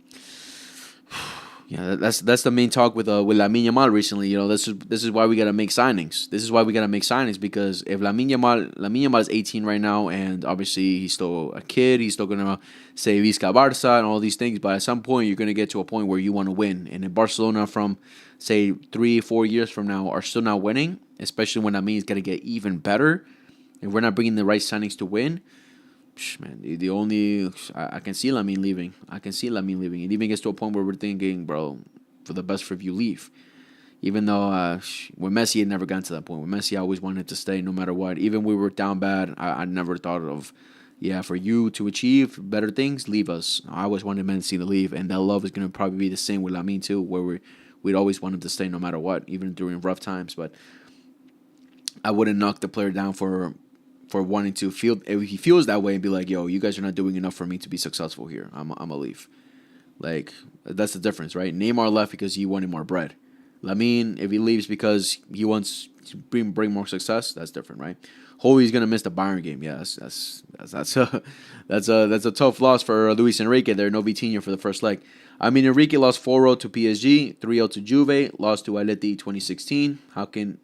Yeah, that's the main talk with Lamine Yamal recently. This is why we gotta make signings. This is why we gotta make signings, because if Lamine Yamal is 18 right now, and obviously he's still a kid. He's still gonna say VISCA Barca and all these things. But at some point, you're gonna get to a point where you want to win. And if Barcelona from say 3-4 years from now are still not winning, especially when Lamine is gonna get even better, if we're not bringing the right signings to win. Man, I can see Lamine leaving. It even gets to a point where we're thinking, bro, for the best for you, leave. Even though with Messi, had never gotten to that point. With Messi, I always wanted to stay no matter what. Even when we were down bad, I never thought of, for you to achieve better things, leave us. I always wanted Messi to leave, and that love is going to probably be the same with Lamine too, where we'd always want him to stay no matter what, even during rough times. But I wouldn't knock the player down for wanting to feel, if he feels that way and be like, yo, you guys are not doing enough for me to be successful here. I'm a leave. Like, that's the difference, right? Neymar left because he wanted more bread. Lamine, if he leaves because he wants to bring more success, that's different, right? Hoy's gonna miss the Bayern game. Yeah, that's a that's a tough loss for Luis Enrique. There, no Vitinha for the first leg. I mean, Enrique lost 4-0 to PSG, 3-0 to Juve, lost to Atleti 2016. How can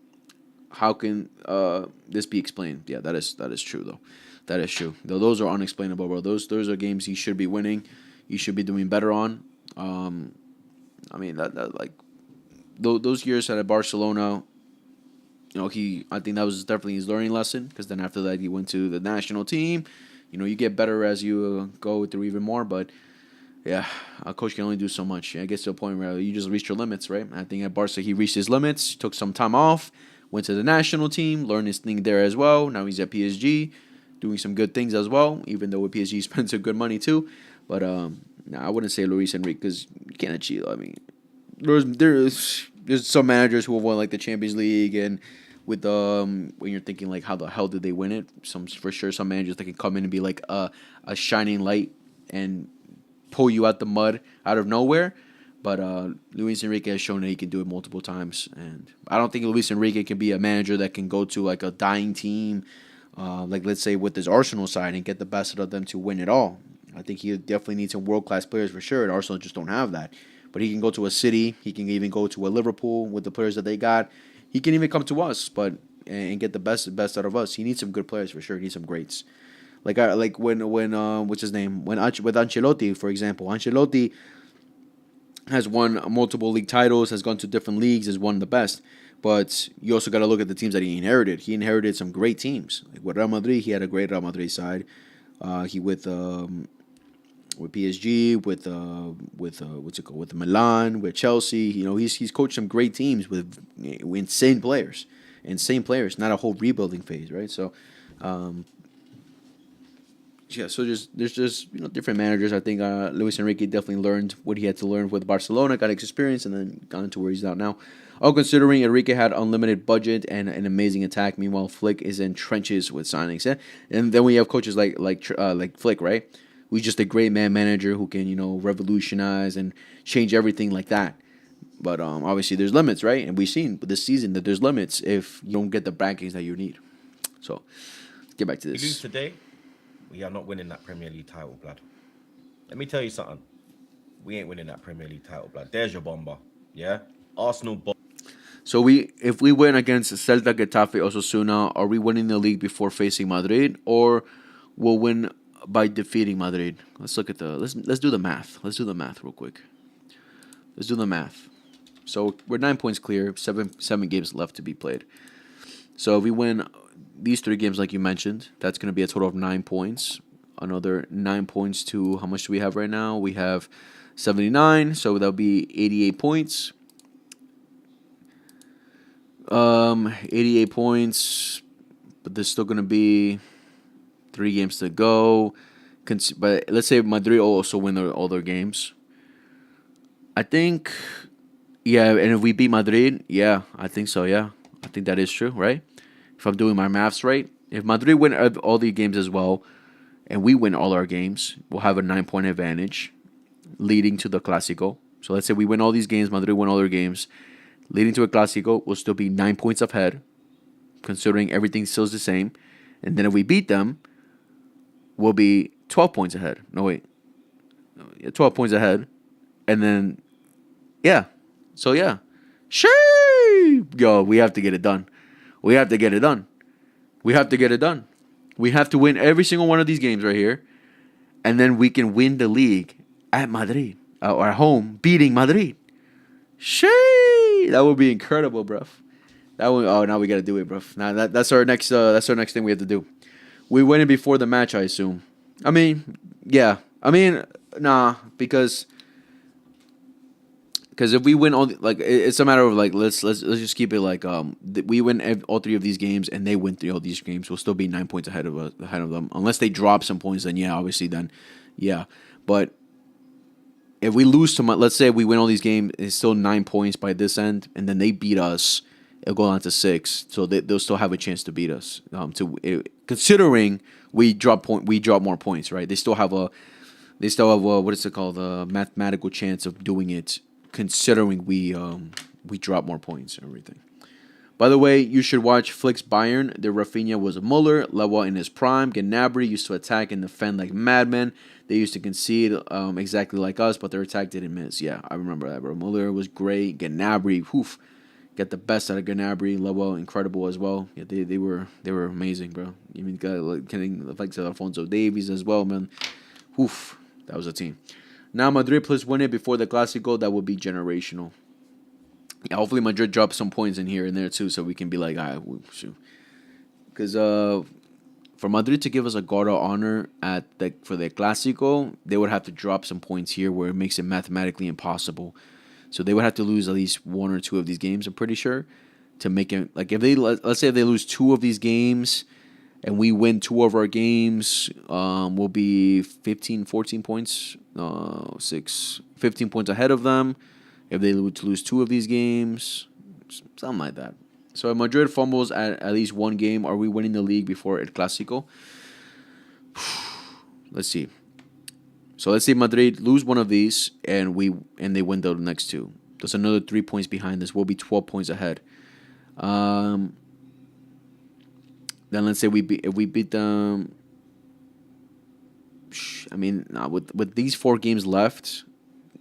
this be explained? Yeah, that is true though. That is true. Though those are unexplainable, bro. Those are games he should be winning. He should be doing better on. I mean that like those years at Barcelona, I think that was definitely his learning lesson because then after that he went to the national team. You get better as you go through even more, but yeah, a coach can only do so much. I guess to a point where you just reach your limits, right? I think at Barca he reached his limits, took some time off, went to the national team, learned his thing there as well. Now he's at PSG, doing some good things as well. Even though with PSG he spends some good money too, but nah, I wouldn't say Luis Enrique because you can't achieve. I mean, there's some managers who have won like the Champions League and with when you're thinking like how the hell did they win it? Some managers that can come in and be like a shining light and pull you out the mud out of nowhere. But Luis Enrique has shown that he can do it multiple times, and I don't think Luis Enrique can be a manager that can go to like a dying team, like let's say with his Arsenal side and get the best out of them to win it all. I think he definitely needs some world class players for sure, and Arsenal just don't have that. But he can go to a City, he can even go to a Liverpool with the players that they got. He can even come to us, but and get the best out of us. He needs some good players for sure. He needs some greats. Like when what's his name with Ancelotti, for example. Ancelotti has won multiple league titles, has gone to different leagues, has won the best. But you also got to look at the teams that he inherited. He inherited some great teams. Like with Real Madrid, he had a great Real Madrid side. He with PSG, with Milan, with Chelsea. He's coached some great teams with insane players, not a whole rebuilding phase, right? So, yeah. So there's just different managers. I think Luis Enrique definitely learned what he had to learn with Barcelona, got experience, and then gone to where he's at now. All considering Enrique had unlimited budget and an amazing attack, meanwhile Flick is in trenches with signings. Yeah? And then we have coaches like Flick, right? Who's just a great manager who can revolutionize and change everything like that. But obviously there's limits, right? And we've seen this season that there's limits if you don't get the rankings that you need. So let's get back to If you lose this. today, we are not winning that Premier League title, blood. Let me tell you something. We ain't winning that Premier League title, blood. There's your bomber. Yeah? Arsenal bomber. So if we win against Celta, Getafe, Osasuna, are we winning the league before facing Madrid, or we'll win by defeating Madrid? Let's look at let's do the math. Let's do the math real quick. Let's do the math. So we're 9 points clear, seven games left to be played. So if we win these 3 games, like you mentioned, that's going to be a total of 9 points. Another 9 points to how much do we have right now? We have 79, so that'll be 88 points. 88 points, but there's still going to be 3 games to go. But let's say Madrid also win all their games. I think, yeah, and if we beat Madrid, yeah, I think so, yeah. I think that is true, right? If I'm doing my maths right. If Madrid win all the games as well, and we win all our games, we'll have a 9-point advantage leading to the Clásico. So let's say we win all these games, Madrid win all their games. Leading to a Clásico, we'll still be 9 points ahead, considering everything still's the same. And then if we beat them, we'll be 12 points ahead. No, wait. 12 points ahead. And then, yeah. So, yeah. Yo, we have to get it done. We have to get it done. We have to get it done. We have to win every single one of these games right here. And then we can win the league at Madrid. Or at home, beating Madrid. That would be incredible, bruv. Now we gotta do it, bruv. Now that's our next thing we have to do. We win it before the match, I assume. I mean, yeah. I mean, nah, because if we win all, it's a matter of let's just keep it we win all 3 of these games and they win 3 of these games, we'll still be 9 points ahead of them. Unless they drop some points, then yeah, obviously then, yeah. But if we lose to, let's say we win all these games, it's still 9 points by this end, and then they beat us, it'll go on to 6. So they'll still have a chance to beat us. Considering we drop more points, right? They still have a what is it called? A mathematical chance of doing it, considering we we dropped more points and everything. By the way, you should watch Flick's Bayern. Their Rafinha was a Muller, Lewa in his prime. Gnabry used to attack and defend like madmen. They used to concede exactly like us, but their attack didn't miss. Yeah, I remember that, bro. Muller was great. Gnabry, get the best out of Gnabry. Lewa, incredible as well. Yeah, they were amazing, bro. Even got like Alfonso Davies as well, man. That was a team. Now Madrid plus win it before the Clásico. That would be generational. Yeah, hopefully Madrid drops some points in here and there too, so we can be like, all right, shoot. Because for Madrid to give us a guard of honor for the Clásico, they would have to drop some points here where it makes it mathematically impossible. So they would have to lose at least one or two of these games, I'm pretty sure, to make it. Like if let's say if they lose two of these games and we win two of our games, we'll be 14 points, 15 points ahead of them. If they lose two of these games, something like that. So if Madrid fumbles at least one game, are we winning the league before El Clásico? Let's see. So let's say Madrid lose one of these and they win the next two. That's another 3 points behind us. We'll be 12 points ahead. Then let's say if we beat them. I mean, with these 4 games left,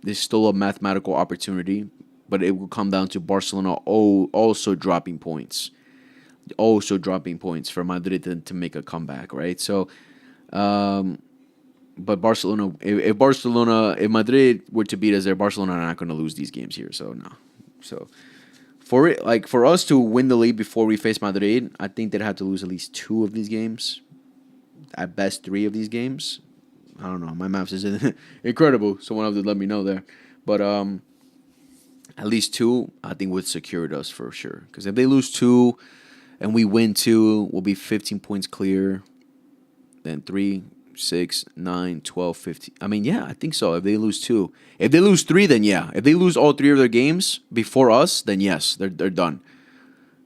there's still a mathematical opportunity, but it will come down to Barcelona also dropping points. Also dropping points for Madrid to make a comeback, right? So, but Barcelona, if Madrid were to beat us there, Barcelona are not going to lose these games here. So, no. So, for us to win the league before we face Madrid, I think they'd have to lose at least 2 of these games. At best, 3 of these games. I don't know. My maths isn't incredible. Someone have to let me know there. But at least 2, I think would secure us for sure. Because if they lose 2 and we win 2, we'll be 15 points clear. Then 3, 6, 9, 12, 15. I mean, yeah, I think so. If they lose 2. If they lose 3, then yeah. If they lose all 3 of their games before us, then yes, they're done.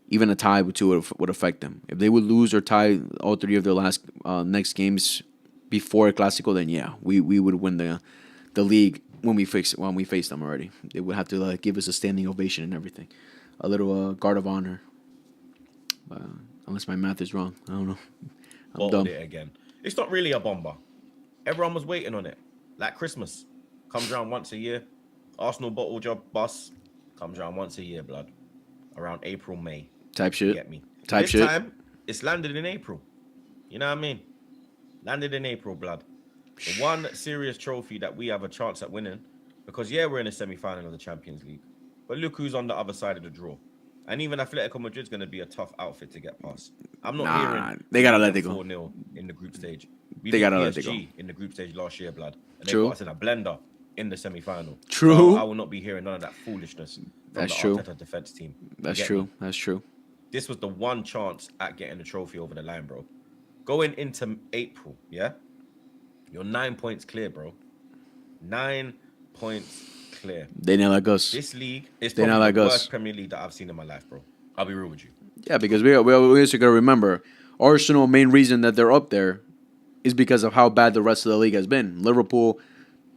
Even a tie with 2 would affect them. If they would lose or tie all 3 of their last next games before a Clásico, then yeah, we would win the league when we face them already. They would have to give us a standing ovation and everything, a little guard of honor. Unless my math is wrong, I don't know. I'm dumb. It again. It's not really a bomber. Everyone was waiting on it, like Christmas. Comes around once a year. Arsenal bottle job bus comes around once a year, blood. Around April, May. Type shit. Get me. This time, it's landed in April. You know what I mean? Landed in April, blood. The one serious trophy that we have a chance at winning, because yeah, we're in a semi-final of the Champions League, but look who's on the other side of the draw. And even Atletico Madrid's going to be a tough outfit to get past. I'm not hearing they got Atletico 4-0 in the group stage. They got Atletico in the group stage last year, blood. And True. They got us in a blender in the semi-final. True. So I will not be hearing none of that foolishness from That's the true. Arteta defense team. That's true. That's true. This was the one chance at getting the trophy over the line, bro. Going into April, yeah? You're 9 points clear, bro. 9 points clear. They not like us. This league is They not probably like the us. worst Premier League that I've seen in my life, bro. I'll be real with you. Yeah, because we also got to remember, Arsenal, main reason that they're up there is because of how bad the rest of the league has been. Liverpool,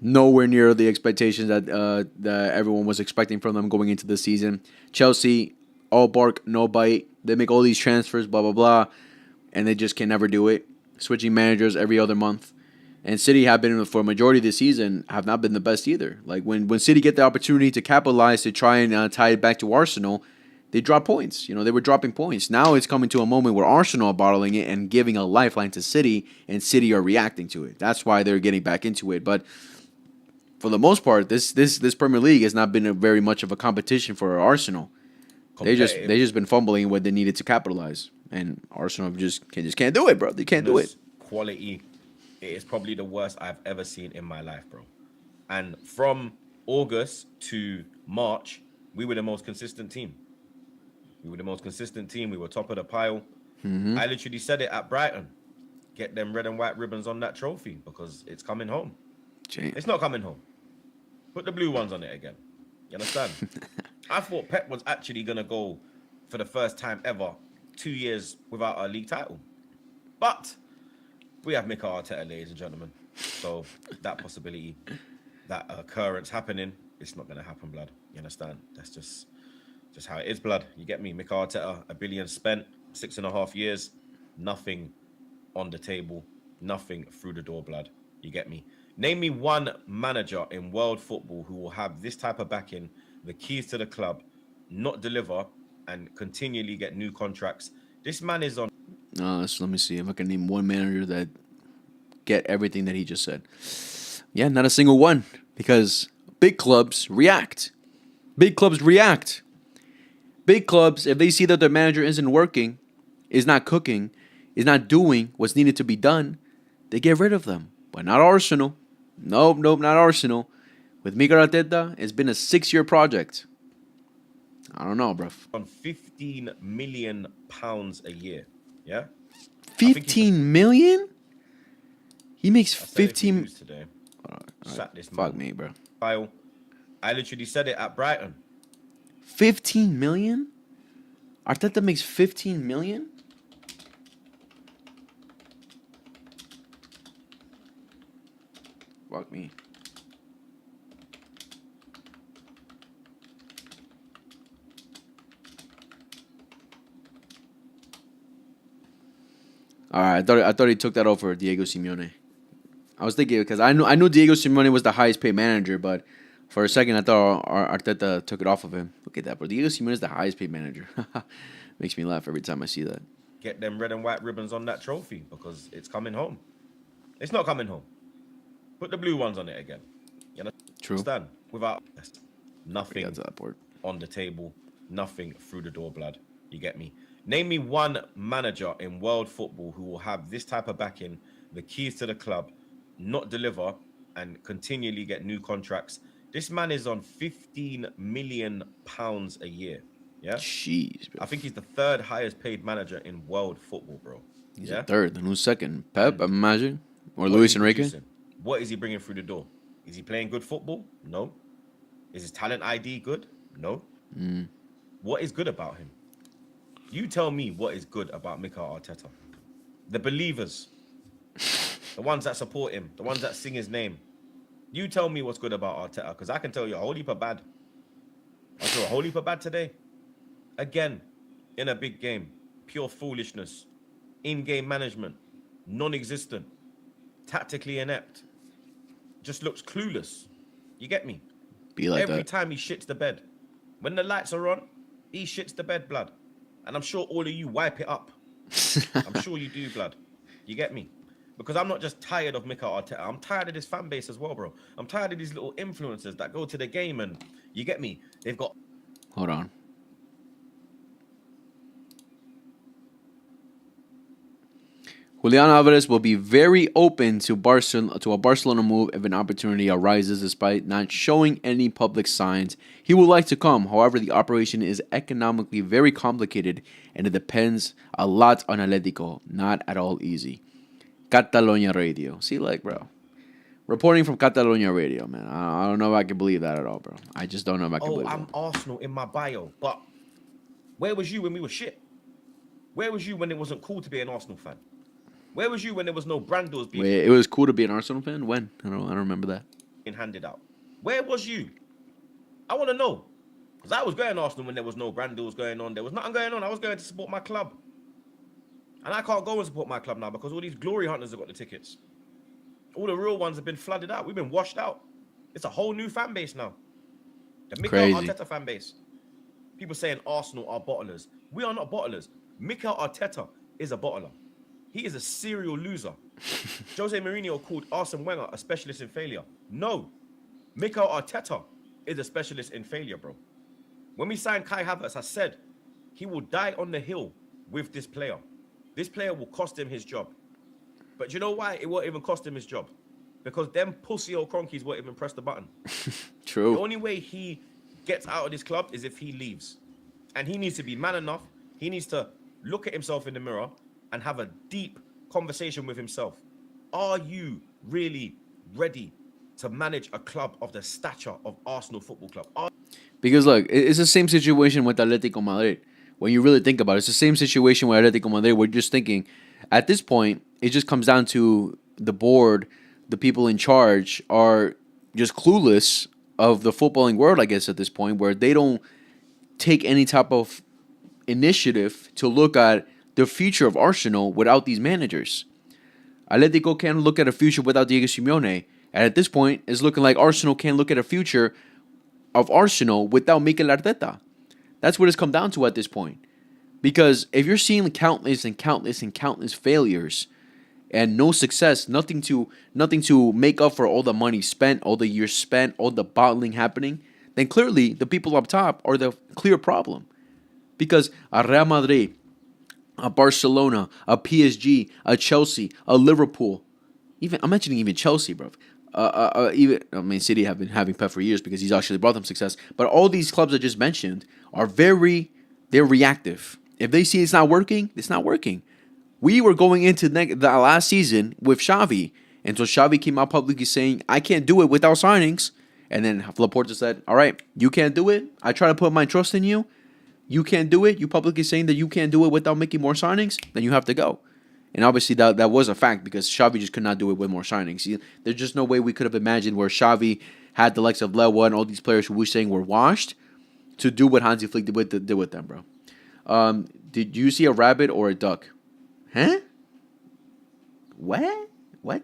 nowhere near the expectations that everyone was expecting from them going into the season. Chelsea, all bark, no bite. They make all these transfers, blah, blah, blah, and they just can never do it. Switching managers every other month. And City have been, for a majority of the season, have not been the best either. Like, when City get the opportunity to capitalize to try and tie it back to Arsenal, they drop points. They were dropping points. Now it's coming to a moment where Arsenal are bottling it and giving a lifeline to City, and City are reacting to it. That's why they're getting back into it. But for the most part, this Premier League has not been very much of a competition for Arsenal. They just been fumbling what they needed to capitalize, and Arsenal just can't do it, bro. They can't do it. Quality. It is probably the worst I've ever seen in my life, bro. And from August to March, we were the most consistent team. We were top of the pile. Mm-hmm. I literally said it at Brighton. Get them red and white ribbons on that trophy because it's coming home. It's not coming home. Put the blue ones on it again. You understand? I thought Pep was actually going to go for the first time ever 2 years without a league title. But we have Mikel Arteta, ladies and gentlemen. So that possibility, that occurrence happening, it's not going to happen, blood. You understand? That's just Just how it is, blood. You get me? Mikel Arteta, 1 billion spent, 6.5 years, nothing on the table, nothing through the door, blood. You get me? Name me one manager in world football who will have this type of backing, the keys to the club, not deliver, and continually get new contracts. This man is on. So let me see if I can name one manager that get everything that he just said. Yeah, not a single one. Because big clubs react. Big clubs react. Big clubs, if they see that their manager isn't working, is not cooking, is not doing what's needed to be done, they get rid of them. But not Arsenal. Nope, not Arsenal. With Mikel Arteta, it's been a 6-year project. I don't know, bruv. on 15 million pounds a year. Yeah? 15 million? He makes I said it to 15. today. Right, This fuck man. me, bro. Kyle, I literally said it at Brighton. 15 million? Arteta makes 15 million? Fuck me. All right, I thought he took that over Diego Simeone. I was thinking because I knew Diego Simeone was the highest paid manager, but for a second I thought Arteta took it off of him. Look at that, bro. Diego Simeone is the highest paid manager. Makes me laugh every time I see that. Get them red and white ribbons on that trophy because it's coming home. It's not coming home. Put the blue ones on it again. You True. understand? Without We nothing got to that part. on the table, nothing through the door, blood. You get me? Name me one manager in world football who will have this type of backing, the keys to the club, not deliver, and continually get new contracts. This man is on 15 million pounds a year. Yeah? Jeez, bro. I think he's the third highest paid manager in world football, bro. He's yeah? a third. And who's second? Pep, I imagine? Or What Luis is he Enrique? producing? What is he bringing through the door? Is he playing good football? No. Is his talent ID good? No. What is good about him? You tell me what is good about Mikel Arteta. The believers, the ones that support him, the ones that sing his name. You tell me what's good about Arteta, because I can tell you a whole heap of bad. I saw a whole heap of bad today. Again, in a big game, pure foolishness, in-game management, non-existent, tactically inept, just looks clueless. You get me? Be like Every that. time he shits the bed. When the lights are on, he shits the bed, blood. And I'm sure all of you wipe it up. I'm sure you do, blood. You get me? Because I'm not just tired of Mikel Arteta. I'm tired of this fan base as well, bro. I'm tired of these little influencers that go to the game and, you get me? They've got... Hold on. Julian Alvarez will be very open to a Barcelona move if an opportunity arises, despite not showing any public signs he would like to come. However, the operation is economically very complicated, and it depends a lot on Atletico. Not at all easy. Catalonia Radio. See, like, bro. Reporting from Catalonia Radio, man. I don't know if I can believe that at all, bro. I just don't know if I can Oh, believe I'm it. Arsenal in my bio. But where was you when we were shit? Where was you when it wasn't cool to be an Arsenal fan? Where was you when there was no Brandos being Wait, it was cool to be an Arsenal fan? When? I don't remember that. handed out? Where was you? I want to know. Because I was going Arsenal when there was no Brandos going on. There was nothing going on. I was going to support my club. And I can't go and support my club now because all these glory hunters have got the tickets. All the real ones have been flooded out. We've been washed out. It's a whole new fan base now. The Mikel Crazy. Arteta fan base. People saying Arsenal are bottlers. We are not bottlers. Mikel Arteta is a bottler. He is a serial loser. Jose Mourinho called Arsene Wenger a specialist in failure. No. Mikel Arteta is a specialist in failure, bro. When we signed Kai Havertz, I said he will die on the hill with this player. This player will cost him his job. But you know why it won't even cost him his job? Because them pussy old cronkies won't even press the button. True. The only way he gets out of this club is if he leaves. And he needs to be man enough. He needs to look at himself in the mirror and have a deep conversation with himself. Are you really ready to manage a club of the stature of Arsenal Football Club? Because look, it's the same situation with Atletico Madrid. When you really think about it, it's the same situation with Atletico Madrid. We're just thinking, at this point, it just comes down to the board, the people in charge are just clueless of the footballing world, I guess, at this point, where they don't take any type of initiative to look at the future of Arsenal without these managers. Atletico can't look at a future without Diego Simeone. And at this point, it's looking like Arsenal can't look at a future of Arsenal without Mikel Arteta. That's what it's come down to at this point. Because if you're seeing countless and countless and countless failures and no success, nothing to make up for all the money spent, all the years spent, all the bottling happening, then clearly the people up top are the clear problem. Because a Real Madrid, a Barcelona, a PSG, a Chelsea, a Liverpool, I'm mentioning even Chelsea, bro. City have been having Pep for years because he's actually brought them success. But all these clubs I just mentioned are they're reactive. If they see it's not working, it's not working. We were going into the last season with Xavi, and so Xavi came out publicly saying, I can't do it without signings. And then Laporta said, all right, you can't do it. I try to put my trust in you. You can't do it. You publicly saying that you can't do it without making more signings, then you have to go. And obviously that was a fact because Xavi just could not do it with more signings. There's just no way we could have imagined where Xavi had the likes of Lewa and all these players who we're saying were washed to do what Hansi Flick did with them, bro. Did you see a rabbit or a duck? Huh? What? What?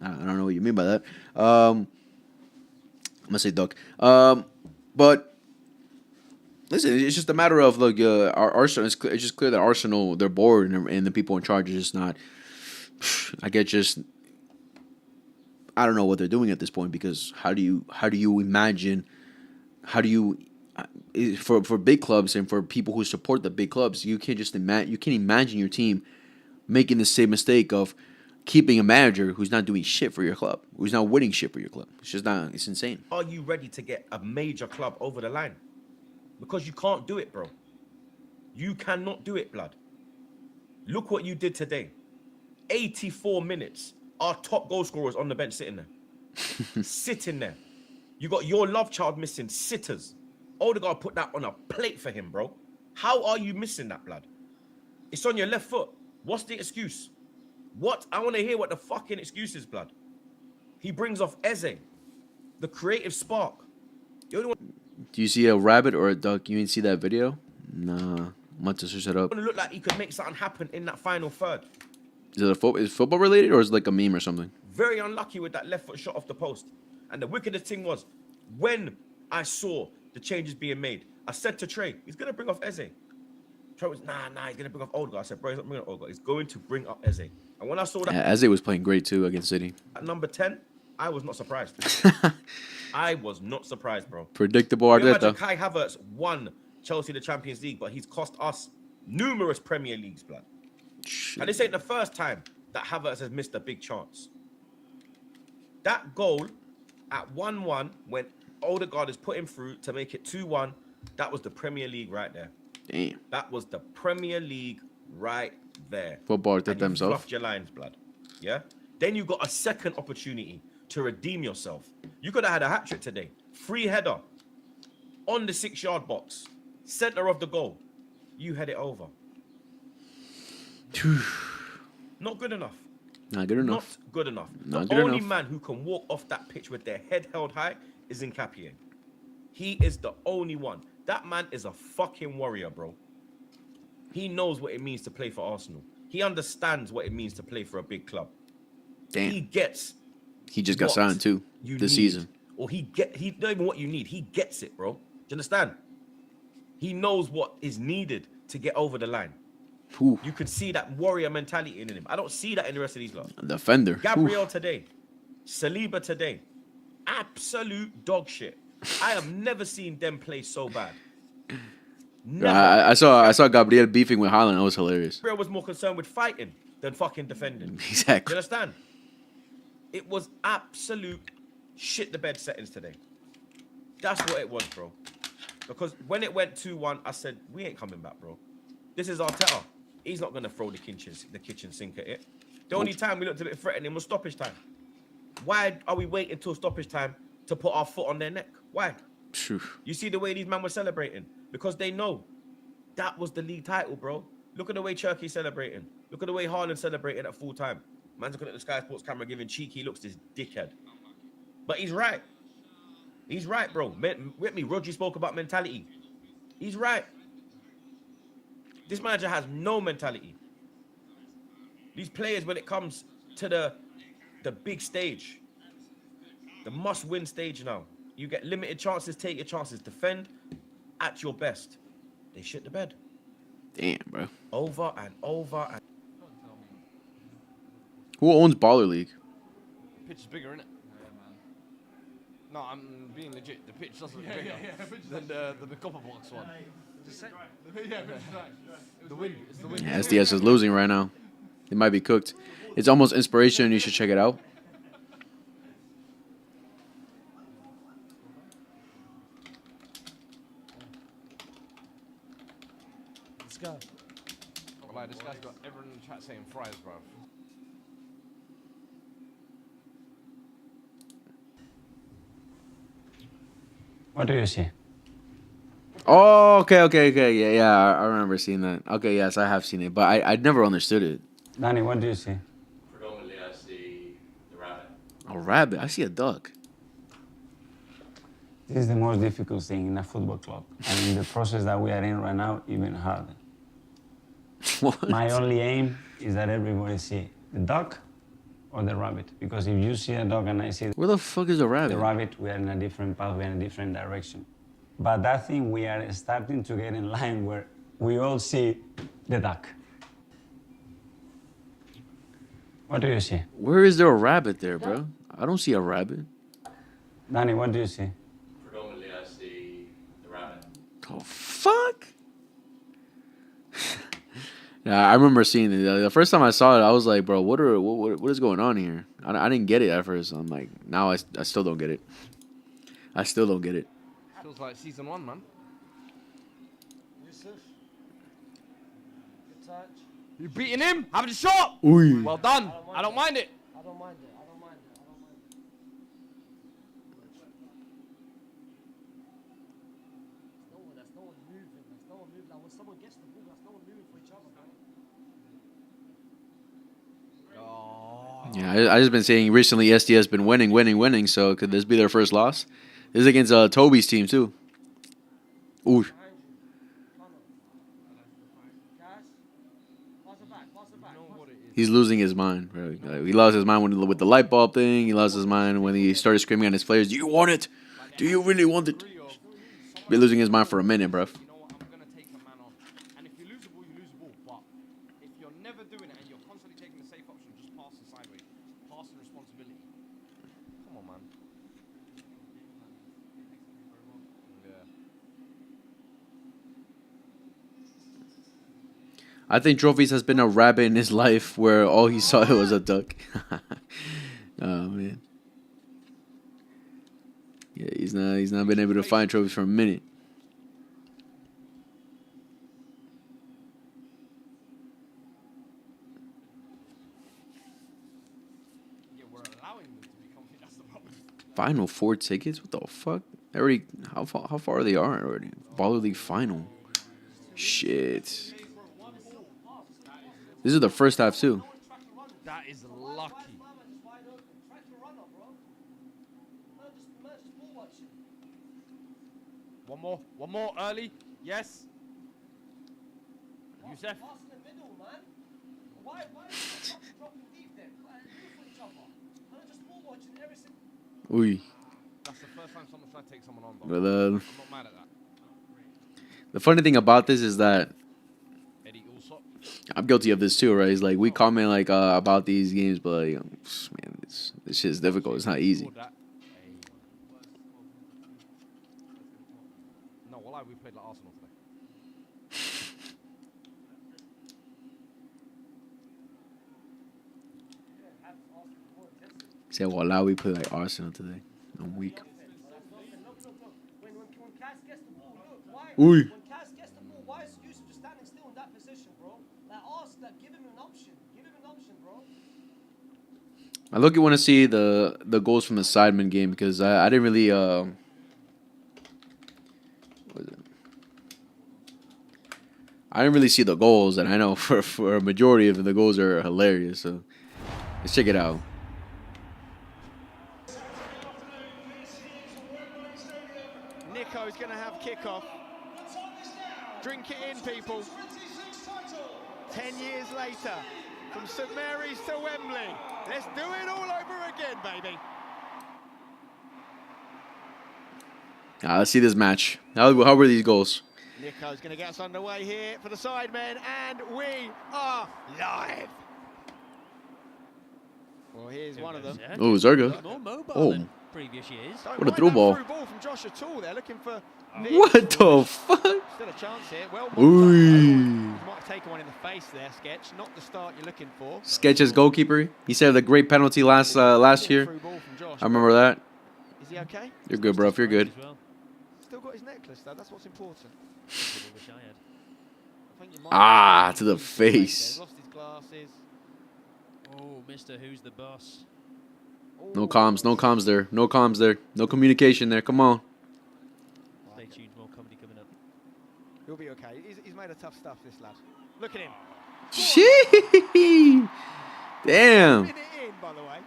I don't know what you mean by that. I'm gonna say duck. But listen, it's just a matter of like our Arsenal. It's just clear that Arsenal, they're bored, and the people in charge are just not. I don't know what they're doing at this point because how do you imagine? For big clubs and for people who support the big clubs, you can't imagine your team making the same mistake of keeping a manager who's not doing shit for your club, who's not winning shit for your club. It's just not. It's insane. Are you ready to get a major club over the line? Because you can't do it, bro. You cannot do it, blood. Look what you did today. 84 minutes. Our top goal scorers on the bench sitting there. Sitting there. You got your love child missing sitters. Odegaard put that on a plate for him, bro. How are you missing that, blood? It's on your left foot. What's the excuse? What? I want to hear what the fucking excuse is, blood. He brings off Eze, the creative spark. The only one Do you see a rabbit or a duck? You didn't see that video? Nah. I'm about to search that up. looked like he could make something happen in that final third. Is it football related or is it like a meme or something? Very unlucky with that left foot shot off the post. And the wickedest thing was, when I saw the changes being made, I said to Trey, he's going to bring off Eze. Trey was, nah, he's going to bring off Odegaard. I said, bro, he's not bringing off Odegaard. He's going to bring up Eze. And when I saw that... Yeah, Eze was playing great too against City. At number 10, I was not surprised. I was not surprised, bro. Predictable Arteta. Arteta. Kai Havertz won Chelsea the Champions League, but he's cost us numerous Premier Leagues, blood. And this ain't the first time that Havertz has missed a big chance. That goal at 1-1, when Odegaard is put him through to make it 2-1, that was the Premier League right there. Damn. That was the Premier League right there. Football Arteta himself. Fluffed your lines, blood. Yeah? Then you got a second opportunity to redeem yourself. You could have had a hat-trick today. Free header on the 6-yard box. Center of the goal. You had it over. Not good enough. Not good enough. Not good enough. Not the good only enough. man who can walk off that pitch with their head held high is Nkapie. He is the only one. That man is a fucking warrior, bro. He knows what it means to play for Arsenal. He understands what it means to play for a big club. Damn. He gets. He just got signed too this season. Or he not even what you need. He gets it, bro. Do you understand? He knows what is needed to get over the line. Ooh. You could see that warrior mentality in him. I don't see that in the rest of these lot. Defender. Gabriel Ooh. today. Saliba today. Absolute dog shit. I have never seen them play so bad. Never. I saw Gabriel beefing with Haaland. That was hilarious. Gabriel was more concerned with fighting than fucking defending. Do Exactly. you understand? It was absolute shit the bed settings today. That's what it was, bro. Because when it went 2-1, I said, we ain't coming back, bro. This is Arteta. He's not going to throw the kitchen sink at it. The only time we looked a bit threatening was stoppage time. Why are we waiting until stoppage time to put our foot on their neck? Why? Phew. You see the way these men were celebrating? Because they know that was the league title, bro. Look at the way Cherky's celebrating. Look at the way Haaland celebrating at full time. Man's looking at the Sky Sports camera giving cheeky looks, this dickhead. But he's right. He's right, bro. With me, Rodri spoke about mentality. He's right. This manager has no mentality. These players, when it comes to the big stage, the must-win stage now, you get limited chances, take your chances, defend at your best. They shit the bed. Damn, bro. Over and over and... Who owns Baller League? Pitch is bigger, innit? No, I'm being legit. The pitch doesn't look bigger than the copper box one. The wind. It's the wind. Yeah, SDS is losing right now. They might be cooked. It's almost inspiration. You should check it out. Let's go. Well, this guy's got everyone in the chat saying fries, bro. What do you see? Oh, okay. Yeah. I remember seeing that. Okay, yes, I have seen it, but I never understood it. Danny, what do you see? Predominantly, I see the rabbit. A rabbit. I see a duck. This is the most difficult thing in a football club. And in the process that we are in right now, even harder. What? My only aim is that everybody see the duck or the rabbit. Because if you see a dog and I see Where the fuck is a rabbit? the rabbit, we are in a different path, we are in a different direction. But that thing, we are starting to get in line where we all see the duck. What do you see? Where is there a rabbit there, bro? I don't see a rabbit. Danny, what do you see? Predominantly, I see the rabbit. Oh, fuck? Yeah, I remember seeing it. The first time I saw it, I was like, bro, what is going on here? I didn't get it at first. I'm like, now I still don't get it. I still don't get it. Feels like season 1, man. Yusuf. Good touch. You beating him? Have the shot. Ooh. Well done. I don't mind it. I don't mind it. I don't mind it. I don't mind it. That's no one moving. That's no one moving. Like when someone gets the ball, that's no one moving for each other, man. Oh. Yeah, I just been saying recently SDS been winning. So could this be their first loss? This is against Toby's team too. Ooh. Behind you. Funnel. Cash. Pass it back. Pass it back. You know what it is? He's losing his mind, bro. Like, he lost his mind with the light bulb thing. He lost his mind when he started screaming at his players, "Do you want it? Do you really want it?" Be losing his mind for a minute, bro. You know what? I'm gonna take a man on. And if you lose a ball, you lose a ball. But if you're never doing it and you're constantly taking the safe option, just pass it sideways. Pass the responsibility. Come on, man. Yeah. I think Trophies has been a rabbit in his life where all he saw was a duck. Oh man. Yeah, he's not been able to find Trophies for a minute. Yeah, we're allowing them to be confident. That's the problem. Final 4 tickets? What the fuck? Already how far are they already? Baller League final. Shit. This is the first half too. That is lucky. Wide open. Track your runner, bro. Man, just ball watching. One more early. Yes. Youssef. Pass in the middle, man. Why is the dropping deep then? Move for each other. Man, just ball watching every single. Ooh. That's the first time someone's trying to take someone on, though. But I'm not mad at that. the funny thing about this is that Eddie Allsop. I'm guilty of this too, right? It's like we comment like about these games, but like, man, this shit is difficult. It's not easy. Scored that. No, well, we played like Arsenal today. Say, well, we play like Arsenal today. I'm weak. When Cass gets the ball, look, why? Ooh. When Cass gets the ball, why is Yusuf just standing still in that position, bro? Like, give him an option. Give him an option, bro. I look at want to see the goals from the Sidemen game because I didn't really what is it? I didn't really see the goals, and I know for a majority of the goals are hilarious. So let's check it out. Nico is going to have kickoff. Drink it in, people. 10 years later, from St Mary's to Wembley. Let's do it all over again, baby. Let's see this match. How were these goals? Nico's going to get us underway here for the Sidemen, and we are live. Well, here's one of them. Oh, Zerga. More mobile Oh. than previous years. Don't What a mind through that ball. Through ball from Josh at all. They're looking for. What the fuck? Still a chance here. Well, Ooh. you might have taken one in the face there, Sketch. Not the start you're looking for. Sketch's goalkeeper. He saved a great penalty last year. Through ball from Josh. I remember that. Is he okay? You're good, bro. If you're good. As well. Still got his necklace though. That's what's important. I wish I had. I think you might Ah, to the face. Lost his glasses. Oh, Mr. Who's the Boss? No comms. No comms there. No comms there. No communication there. Come on. Stay tuned. More comedy coming up. He'll be okay. He's made of tough stuff, this lad. Look at him. Shee. Damn. Spin it in, by the way.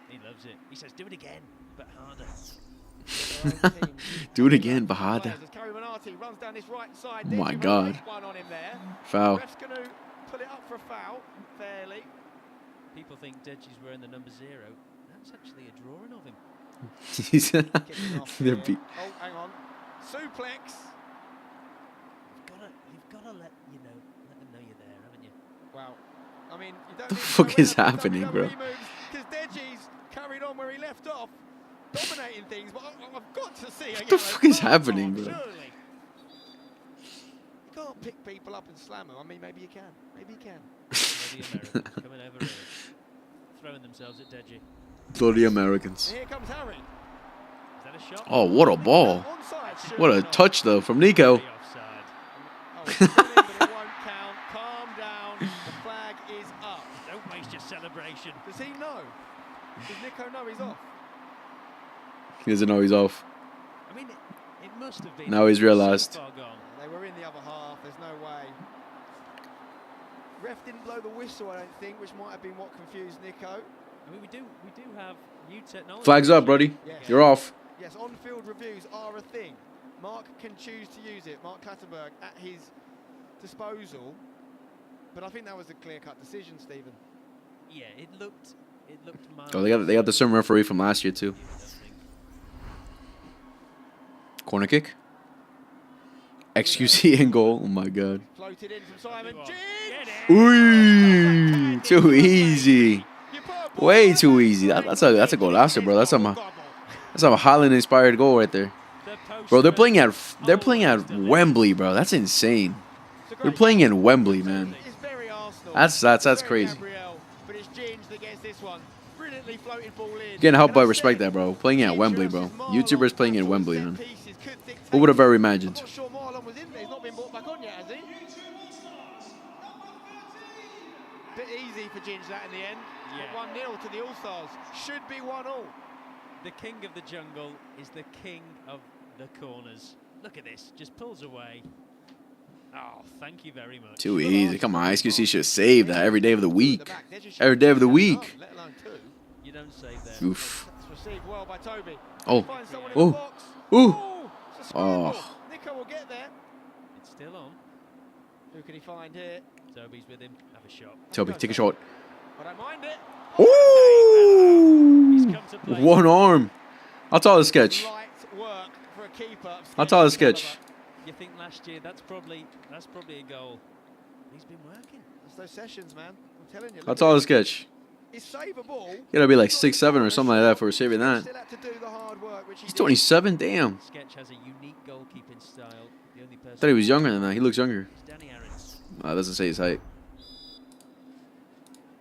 He loves it. He says, "Do it again, but harder." Do it again, Bahada. As Kerry Manati runs down his right side. Oh my There's a God. big one on him there. Foul. Ref's going to pull it up for a foul, fairly. People think Deji's wearing the number 0. That's actually a drawing of him. He's Kicking off they're here. beat. Oh, hang on. Suplex. You've got to let them know you're there, haven't you? Wow. I mean, you don't The need to fuck know is where happening, bro? Because Deji's carried on where he left off, dominating things. But I've got to see. What the fuck is happening, bro? Surely. You can't pick people up and slam them. I mean, maybe you can. Maybe you can. The Americans coming over here, throwing themselves at Deji. Bloody Americans. And here comes Harry. Is that a shot? Oh, what a ball. Onside. What a touch, though, from Nico. Very offside. Oh, it's brilliant, but it won't count. Calm down. The flag is up. Don't waste your celebration. Does he know? Does Nico know he's off? He doesn't know he's off. I mean, it must have been. Now he's realised. So far gone. They were in the other half. There's no way. Ref didn't blow the whistle, I don't think, which might have been what confused Nico. I mean, we do have new technology. Flags up, buddy. Yes. You're off. Yes, on-field reviews are a thing. Mark can choose to use it. Mark Clattenburg at his disposal. But I think that was a clear-cut decision, Stephen. Yeah, it looked mild. Oh, they got the same referee from last year too. Corner kick. XQC in goal. Oh my God. Floated in from Simon. Get it. Ooh, too easy. Way too easy. That's a golazo, bro. That's a Haaland inspired goal right there. Bro, they're playing at Wembley, bro. That's insane. They're playing in Wembley, man. It's very Arsenal. That's Very crazy. Gabriel, but it's Ginge that gets this one. Brilliantly floated ball in. Getting helped And by I respect said, that, bro. Playing at Wembley, bro. Marlon YouTubers playing in actual Wembley, set man. pieces could dictate. Who would have ever I'm imagined? not sure Marlon was in there. He's not been brought back on yet, has he? Bit easy for Ginge that in the end. Yeah. 1-0 to the All-Stars. Should be 1-1. The king of the jungle is the king of the corners. Look at this, just pulls away. Oh, thank you very much. Too easy. Come on, XQC should save that every day of the week. The back, Deji should Every day of the have week. let alone two. You don't save there. Oof. That's received well by Toby. Oh. Finds someone in Oh. the box. Ooh. It's a scramble. Oh. Nico will get there. It's still on. Who can he find here? Toby's with him. Have a shot. Toby, take a shot. I don't mind it. He's Ooh. come to play. One arm. I'll tell the sketch. Light work for a keeper. I'll tell the sketch. You think last year that's probably a goal. He's been working. It's those sessions, man. I'm telling you. I'll tell the sketch. He's savable. You gotta be like 6'7" or something like that for saving that. Still had to do the hard work, which he He's did. 27. Damn. Sketch has a unique goalkeeping style. The only person. I thought he was younger than that. He looks younger. is Danny Aarons. Doesn't say his height.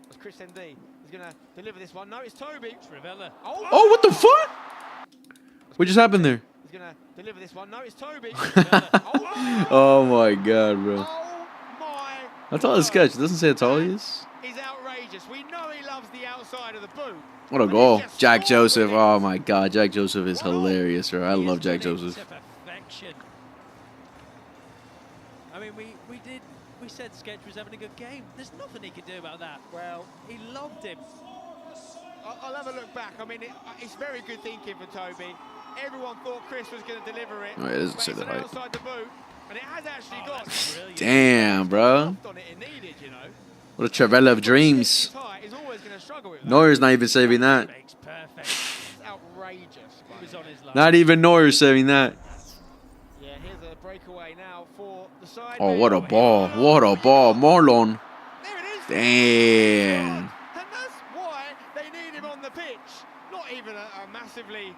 It's Chris MD. He's gonna deliver this one. No, it's Toby. Trivella. Oh, what the fuck? What just happened there? He's gonna deliver this one. No, it's Toby. Oh my God, bro. Oh my! I'll tell the sketch. It doesn't say how tall he is. He's outrageous. We know he loves the outside of the boot. What a but goal. he's just Jack scored Joseph. with it. Oh my God. Jack Joseph is Wow. hilarious, bro. I He love has Jack done it Joseph. to perfection. I mean, we said Sketch was having a good game. There's nothing he could do about that. Well, He lobbed him. I'll have a look back. I mean, it's very good thinking for Toby. Everyone thought Chris was going to deliver it. Oh, it doesn't but say it's the an height. outside the boot, and it has actually got. That's brilliant. Damn, bro. Loft on it needed, you know. What a Travella of dreams. His height is always going to struggle with that. Neuer's not even saving that. Makes perfect. It's outrageous. He was on his line. Not even Neuer saving that. Yeah, here's a breakaway now for the side. Oh, what a ball. What a ball. Marlon. There it is. Damn. And that's why they need him on the pitch. Not even a massively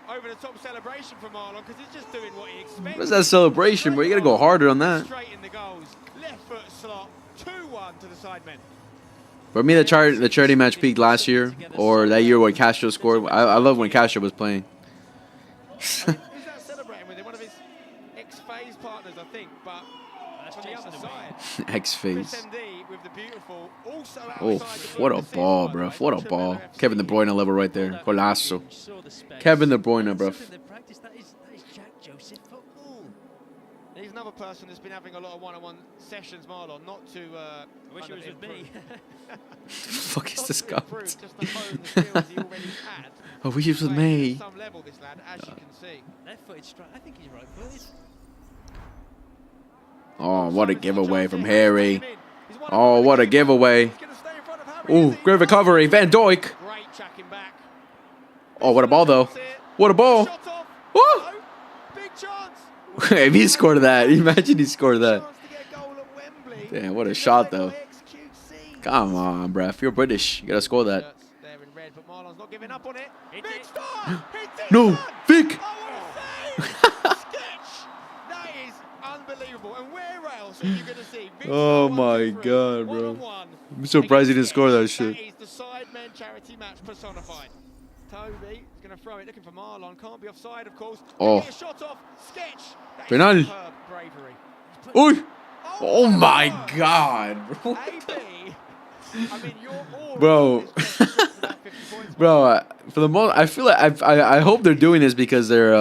over-the-top celebration for Marlon, because he's just doing what he expects. What's that celebration, bro? You gotta go harder on that. Straight in the goals. Left foot slot. 2-1 to the sidemen. For me, the charity match peaked last year, or that year when Castro scored. I love when Castro was playing. Who's that celebrating with him? One of his ex-phase partners, I think, but That's on the Jason other Dewan. side. Chris X-Face. MD with the beautiful, also Oh, outside the what boot a assist, ball, by the bro. way. What a Tremendous ball. FC. Kevin De Bruyne level right there. That Golazo. saw the space. Kevin De Bruyne, That's bro. something they practice. That is Jack Joseph football. He's another person that's been having a lot of one-on-one sessions, Marlon, not to I wish he kind was of with me. Fuck is Not this to guy? improve, just to hone the skills he already had. I wish he was with Playing me. at some level, this lad, as you can see. Left-footed strike. I think he's right-footed. Oh, what a giveaway from Harry. Oh, what a giveaway. Oh, great recovery. Van Dijk. Great tracking back. Oh, what a ball, though. What a ball. Shot off. Woo! No. Big chance. If he scored that, imagine he scored that. Chance to get a goal at Wembley. Damn, what a shot, though. XQC. Come on, bruh. If you're British, you gotta score that. Shirts there in red, but Marlon's not giving up on it. Hit Big it. start. Hits it. No, son. Vic. Oh, what a save. Sketch. That is unbelievable. And where else are you going to see? Big Oh start, my 1-2-3, God, bro. 1-on-1 I'm surprised he didn't against score that Sketch. shit. That is the Sidemen charity match personified. Toby is going to throw it, looking for Marlon. Can't be offside, of course. Oh. Get a shot off. Sketch. That is Penal. superb bravery. Oi. Oh my my God, bro. AB. I mean, you're all Bro. about 50 points. Bro, for the most, I feel like I hope they're doing this because they're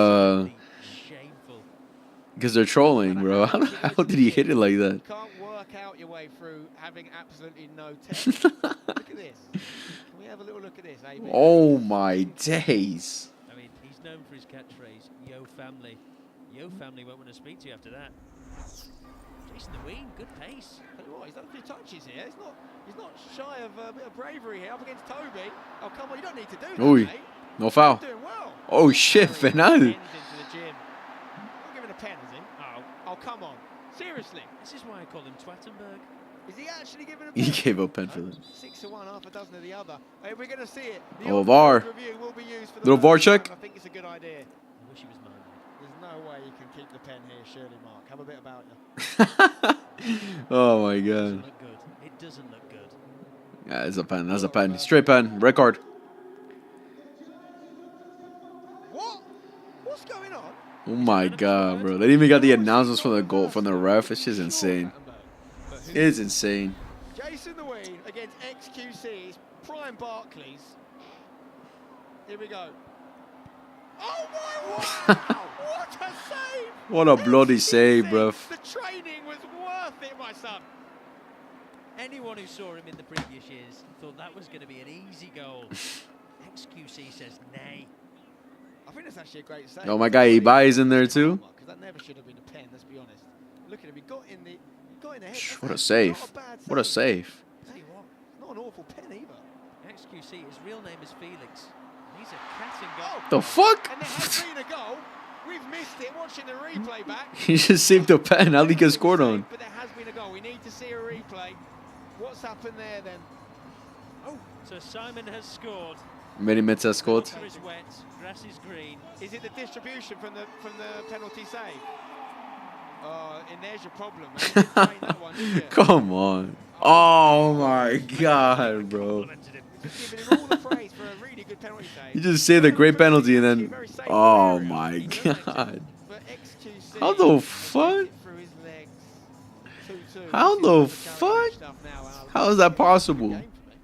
Shameful. trolling, bro. How did he hit it like that? Can't work out your way through having absolutely no test. Look at this. Can we have a little look at this, AB? Oh my days. I mean, he's known for his catchphrase, "Yo family." Yo family won't want to speak to you after that. Jason Dewan, good pace. Tell you what, he's done a few touches here. He's not shy of a bit of bravery here up against Toby. Oh, come on, you don't need to do that, Oi. mate. No foul. You're doing well. Oh shit, Harry penal. bends into the gym. Not giving a pen, is he? Oh, Oh, come on. Seriously. this is why I call him Twattenberg. Is he actually giving a pen? He gave up pen for No, that. 6 to 1, half a dozen of the other. Hey, we're going to see it. The Oh, on-field VAR. review will be used for the Little VAR first time. check. I think it's a good idea. I wish he was mine. There's no way you can keep the pen here, surely, Mark. Have a bit about you. Oh my It doesn't God. look good. It doesn't look good. Yeah, it's a pen. That's a pen. Straight pen. Red card. What? What's going on? Oh my God, bro. They didn't even got the announcements from the goal from the ref. It's just insane. But who- It is insane. Jason Dewan against XQC's Prime Barclays. Here we go. Oh my word! What a save! What a bloody XQC, save, bruv. The training was worth it, my son. Anyone who saw him in the previous years thought that was going to be an easy goal. XQC says nay. I think that's actually a great save. Oh, my guy Ibai in there too. Because that never should have been a pen, let's be honest. Look at him, he got in the head. That's What a actually save. not a bad What a save. Tell you what, It's not an awful pen either. XQC, his real name is Felix. He's a cat and goal. Oh, The fuck? and there has been a goal. We've missed it watching the replay back. He just saved the pen. How did he get scored on? But there has been a goal. We need to see a replay. What's happened there then? Oh, so Simon has scored. Many minutes has scored. Water is wet, grass is green. Is it the distribution from the penalty save? Oh, and there's your problem, man. You didn't train that one, did you? Come on. Oh my God, bro. Complimented him. Just giving him all the praise for a really good penalty save. You just saved a great penalty and then. Very safe Oh area. my God. But XQC How the fuck? gets it through his legs. 2-2. How This is the all charity fuck? stuff now, and How is that possible? game for me.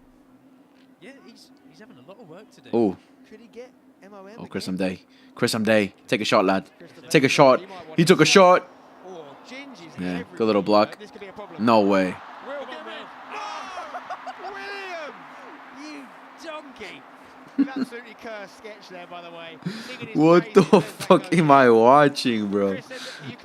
Yeah, he's having a lot of work to do. Oh, Could he get MOM oh, again? Chris Day. Chris Day. Take a shot, lad. Christopher Take a Day. shot. He might want He it. took a shot. Oh, Gingy's Yeah, everywhere, good little you block. know. This could be a problem. No way. Will, Come get on, in. No! William! You donkey! You've absolutely cursed sketch there, by the way. Singing his What praises the as that fuck goes am in. I watching, bro? Chris, you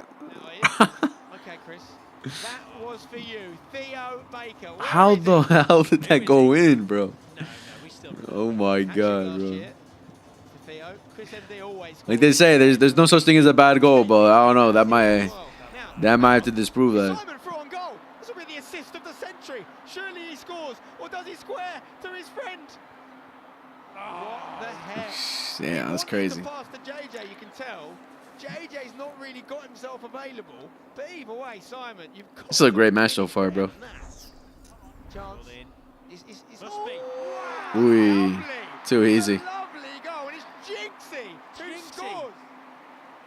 okay, Chris. That was for you, Theo Baker. Where How is the he? hell did that go in, bro? No, we still remember. Oh my Hat-trick god, last bro. year for Theo. Chris MD always Like they say, there's no such thing as a bad goal, but I don't know. That might have to disprove that. Simon through on goal. This will be the assist of the century. Surely he scores, or does he square to his friend? What the heck? Yeah, that's crazy. To pass to JJ, you can tell. JJ's not really got himself available, but either way, Simon, you've got. This is a great match so far, bro. Chance. It's Must be. wow, Ooh, lovely. too easy. A lovely goal, and it's Jinxie who Jinxie. scores.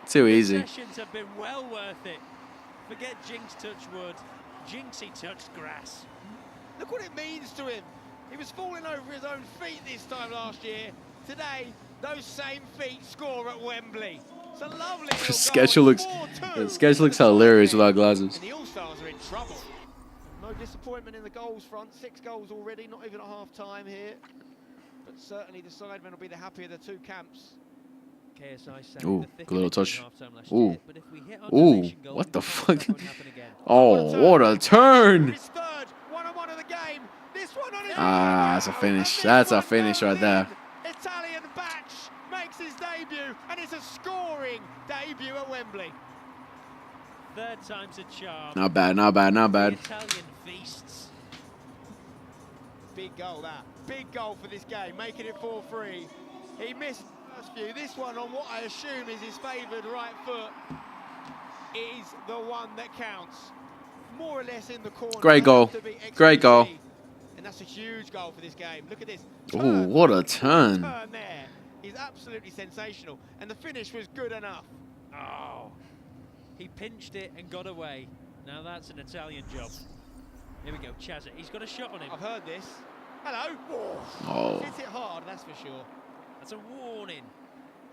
Too easy. Sessions have been well worth it. Forget Jinx touched wood. Jinxie touched grass. Look what it means to him. He was falling over his own feet this time last year. Today, those same feet score at Wembley. It's a lovely little The schedule goal. looks, 4-2. the schedule looks hilarious without glasses. And the All-Stars are in trouble. No disappointment in the goals front. 6 goals already, not even at half-time here. But certainly the sidemen will be the happier of the two camps. KSI sang Ooh, the thick good little of it in touch. half-time last Ooh. year, but if we hit our Ooh, donation goal, what the we fuck? that won't happen again. Oh, what a turn! His third, 1-on-1 of the game. This one on his Ah, that's a finish. That's a finish right there. Italian Batch makes his debut, and it's a scoring debut at Wembley. Third time's a charm. Not bad, not bad, not The bad. Italian feasts. Big goal that. Big goal for this game, making it 4-3. He missed the first few. This one on what I assume is his favoured right foot is the one that counts. More or less in the corner. Great goal. To be Great goal. XQC. And that's a huge goal for this game. Look at this. Ooh, what a turn. Turn there is absolutely sensational. And the finish was good enough. Oh, he pinched it and got away. Now that's an Italian job. Here we go, Chazza. He's got a shot on him. I've heard this. Hello. Oh. Hit it hard, that's for sure. That's a warning.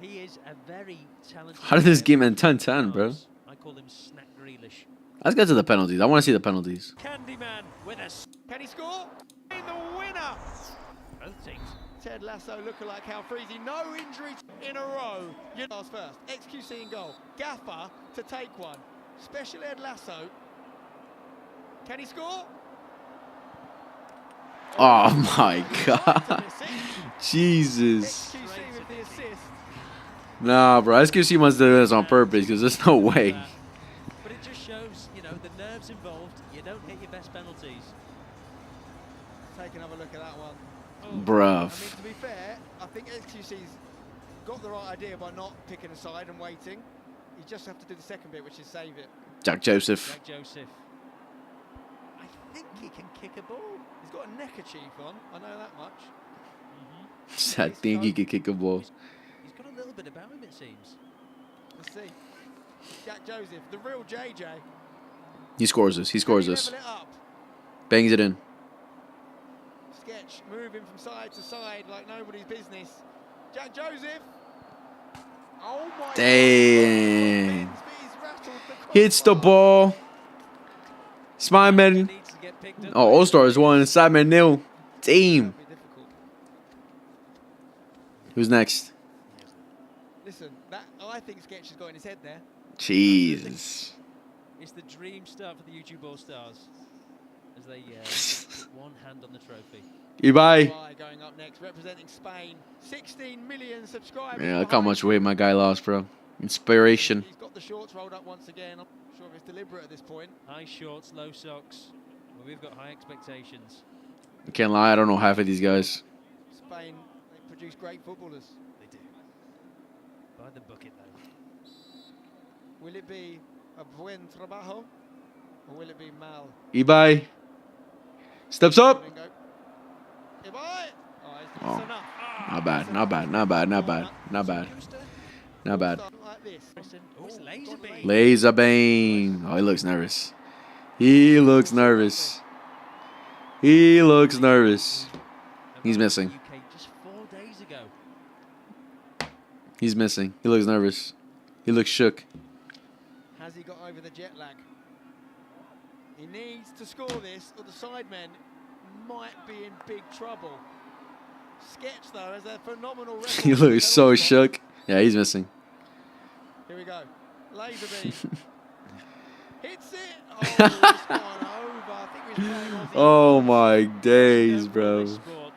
He is a very talented How did this player. game end 10-10, bro? I call him Snack Grealish. Let's get to the penalties. I want to see the penalties. Candyman with a Can he score? In the winner. both teams. Ted Lasso lookalike Cal Freezy. No injuries in a row. You last first. XQC in goal. Gaffer to take one. Special Ed Lasso. Can he score? Oh my god. Jesus. XQC with the assist. Nah, bro. SQC must do this on purpose because there's no way. But it just shows, you know, the nerves involved. You don't hit your best penalties. Take another look at that one. I Bruv. mean, to be fair, I think XQC's got the right idea by not picking a side and waiting. You just have to do the second bit, which is save it. Jack Joseph. Jack Joseph. I think he can kick a ball. He's got a neckerchief on. I know that much. I think he could kick a ball. He's got a little bit about him, it seems. Let's see. Jack Joseph, the real JJ. He scores this. He scores this. Level it up. Bangs it in. Sketch moving from side to side like nobody's business. Jack Joseph. Oh my Dang. God. He's rattled the Hits the crossbar. ball. Simon. Needs to get picked up. Oh, All-Stars 1. Simon 0. Team. That'll be difficult. Who's next? Listen, that I think Sketch has got in his head there. Jesus. It's the dream start for the YouTube All-Stars as they put one hand on the trophy. Ibai. Why going up next, representing Spain. 16 million subscribers. Yeah, look how behind much him. weight my guy lost, bro. Inspiration. He's got the shorts rolled up once again. I'm not sure if it's deliberate at this point. High shorts, low socks. Well, we've got high expectations. I can't lie, I don't know half of these guys. Spain, they produce great footballers. They do. By the bucket, though. Will it be a buen trabajo or will it be mal? Ibai. Steps up. Domingo. Ibai! Oh, it's Oh. enough. Not bad, not bad, not bad, not bad, not bad. Not bad. Like this. Oh, it's laser beam. Laser beam. Oh, he looks nervous. He looks nervous. He looks nervous. He's missing. UK just 4 days ago. He's missing. He looks nervous. He looks shook. Has he got over the jet lag? He needs to score this or the sidemen might be in big trouble. Sketch, though, as a phenomenal record. He looks so shook. Yeah, he's missing. Here we go. Laser beam. Hits it. Oh, it's gone over. I think we're playing Aussie. Oh my days, bro. Sport.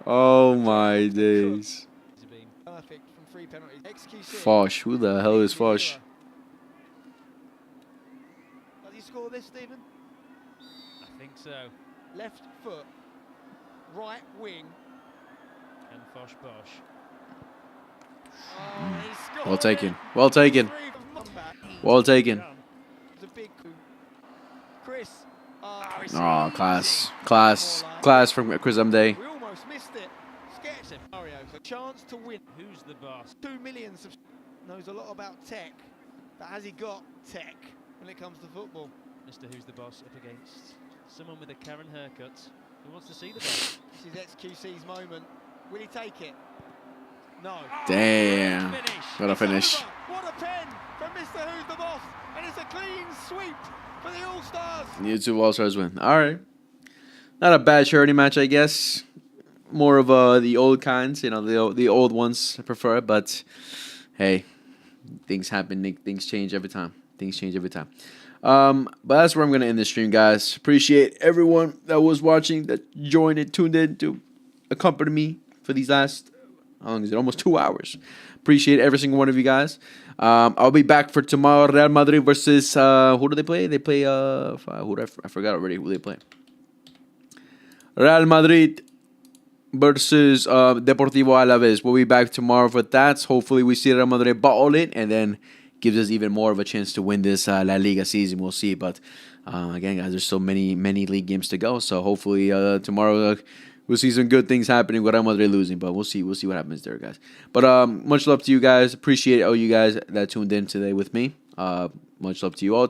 Oh my days. Laser beam. Perfect from 3 penalties. XQC. Fosh. Who the hell is Fosh? Does he score this, Stephen? I think so. Left foot. Right wing. And Fosh Bosh. Oh, he scored Well taken. it. Well taken. Three from comeback. Well taken. It's a big coup. Chris. It's Oh, easy. class. Class. Class from Chris Day. We almost missed it. Sketch Mario. A chance to win. Who's the boss? 2 million knows a lot about tech. But has he got tech when it comes to football? Mr. Who's the Boss up against someone with a Karen haircut who wants to see the boss. This is XQC's moment. Will he take it? No. Damn. Finish. Gotta It's finish. over. What a pen from Mr. Who's the Boss. And it's a clean sweep for the All-Stars. YouTube All-Stars win. All right. Not a bad charity match, I guess. More of the old kinds, you know, the old ones I prefer. But hey, things happen. Things change every time. Things change every time. But that's where I'm gonna end the stream, guys. Appreciate everyone that was watching, that joined and tuned in to accompany me for these last, how long is it? Almost 2 hours. Appreciate every single one of you guys. I'll be back for tomorrow. Real Madrid versus who do they play? They play I forgot already who they play. Real Madrid versus Deportivo Alaves. We'll be back tomorrow for that. Hopefully we see Real Madrid bottle it and then gives us even more of a chance to win this La Liga season. We'll see. But again, guys, there's so many league games to go. So hopefully tomorrow we'll see some good things happening with Real Madrid losing. But we'll see what happens there, guys. But much love to you guys. Appreciate all you guys that tuned in today with me. Much love to you all.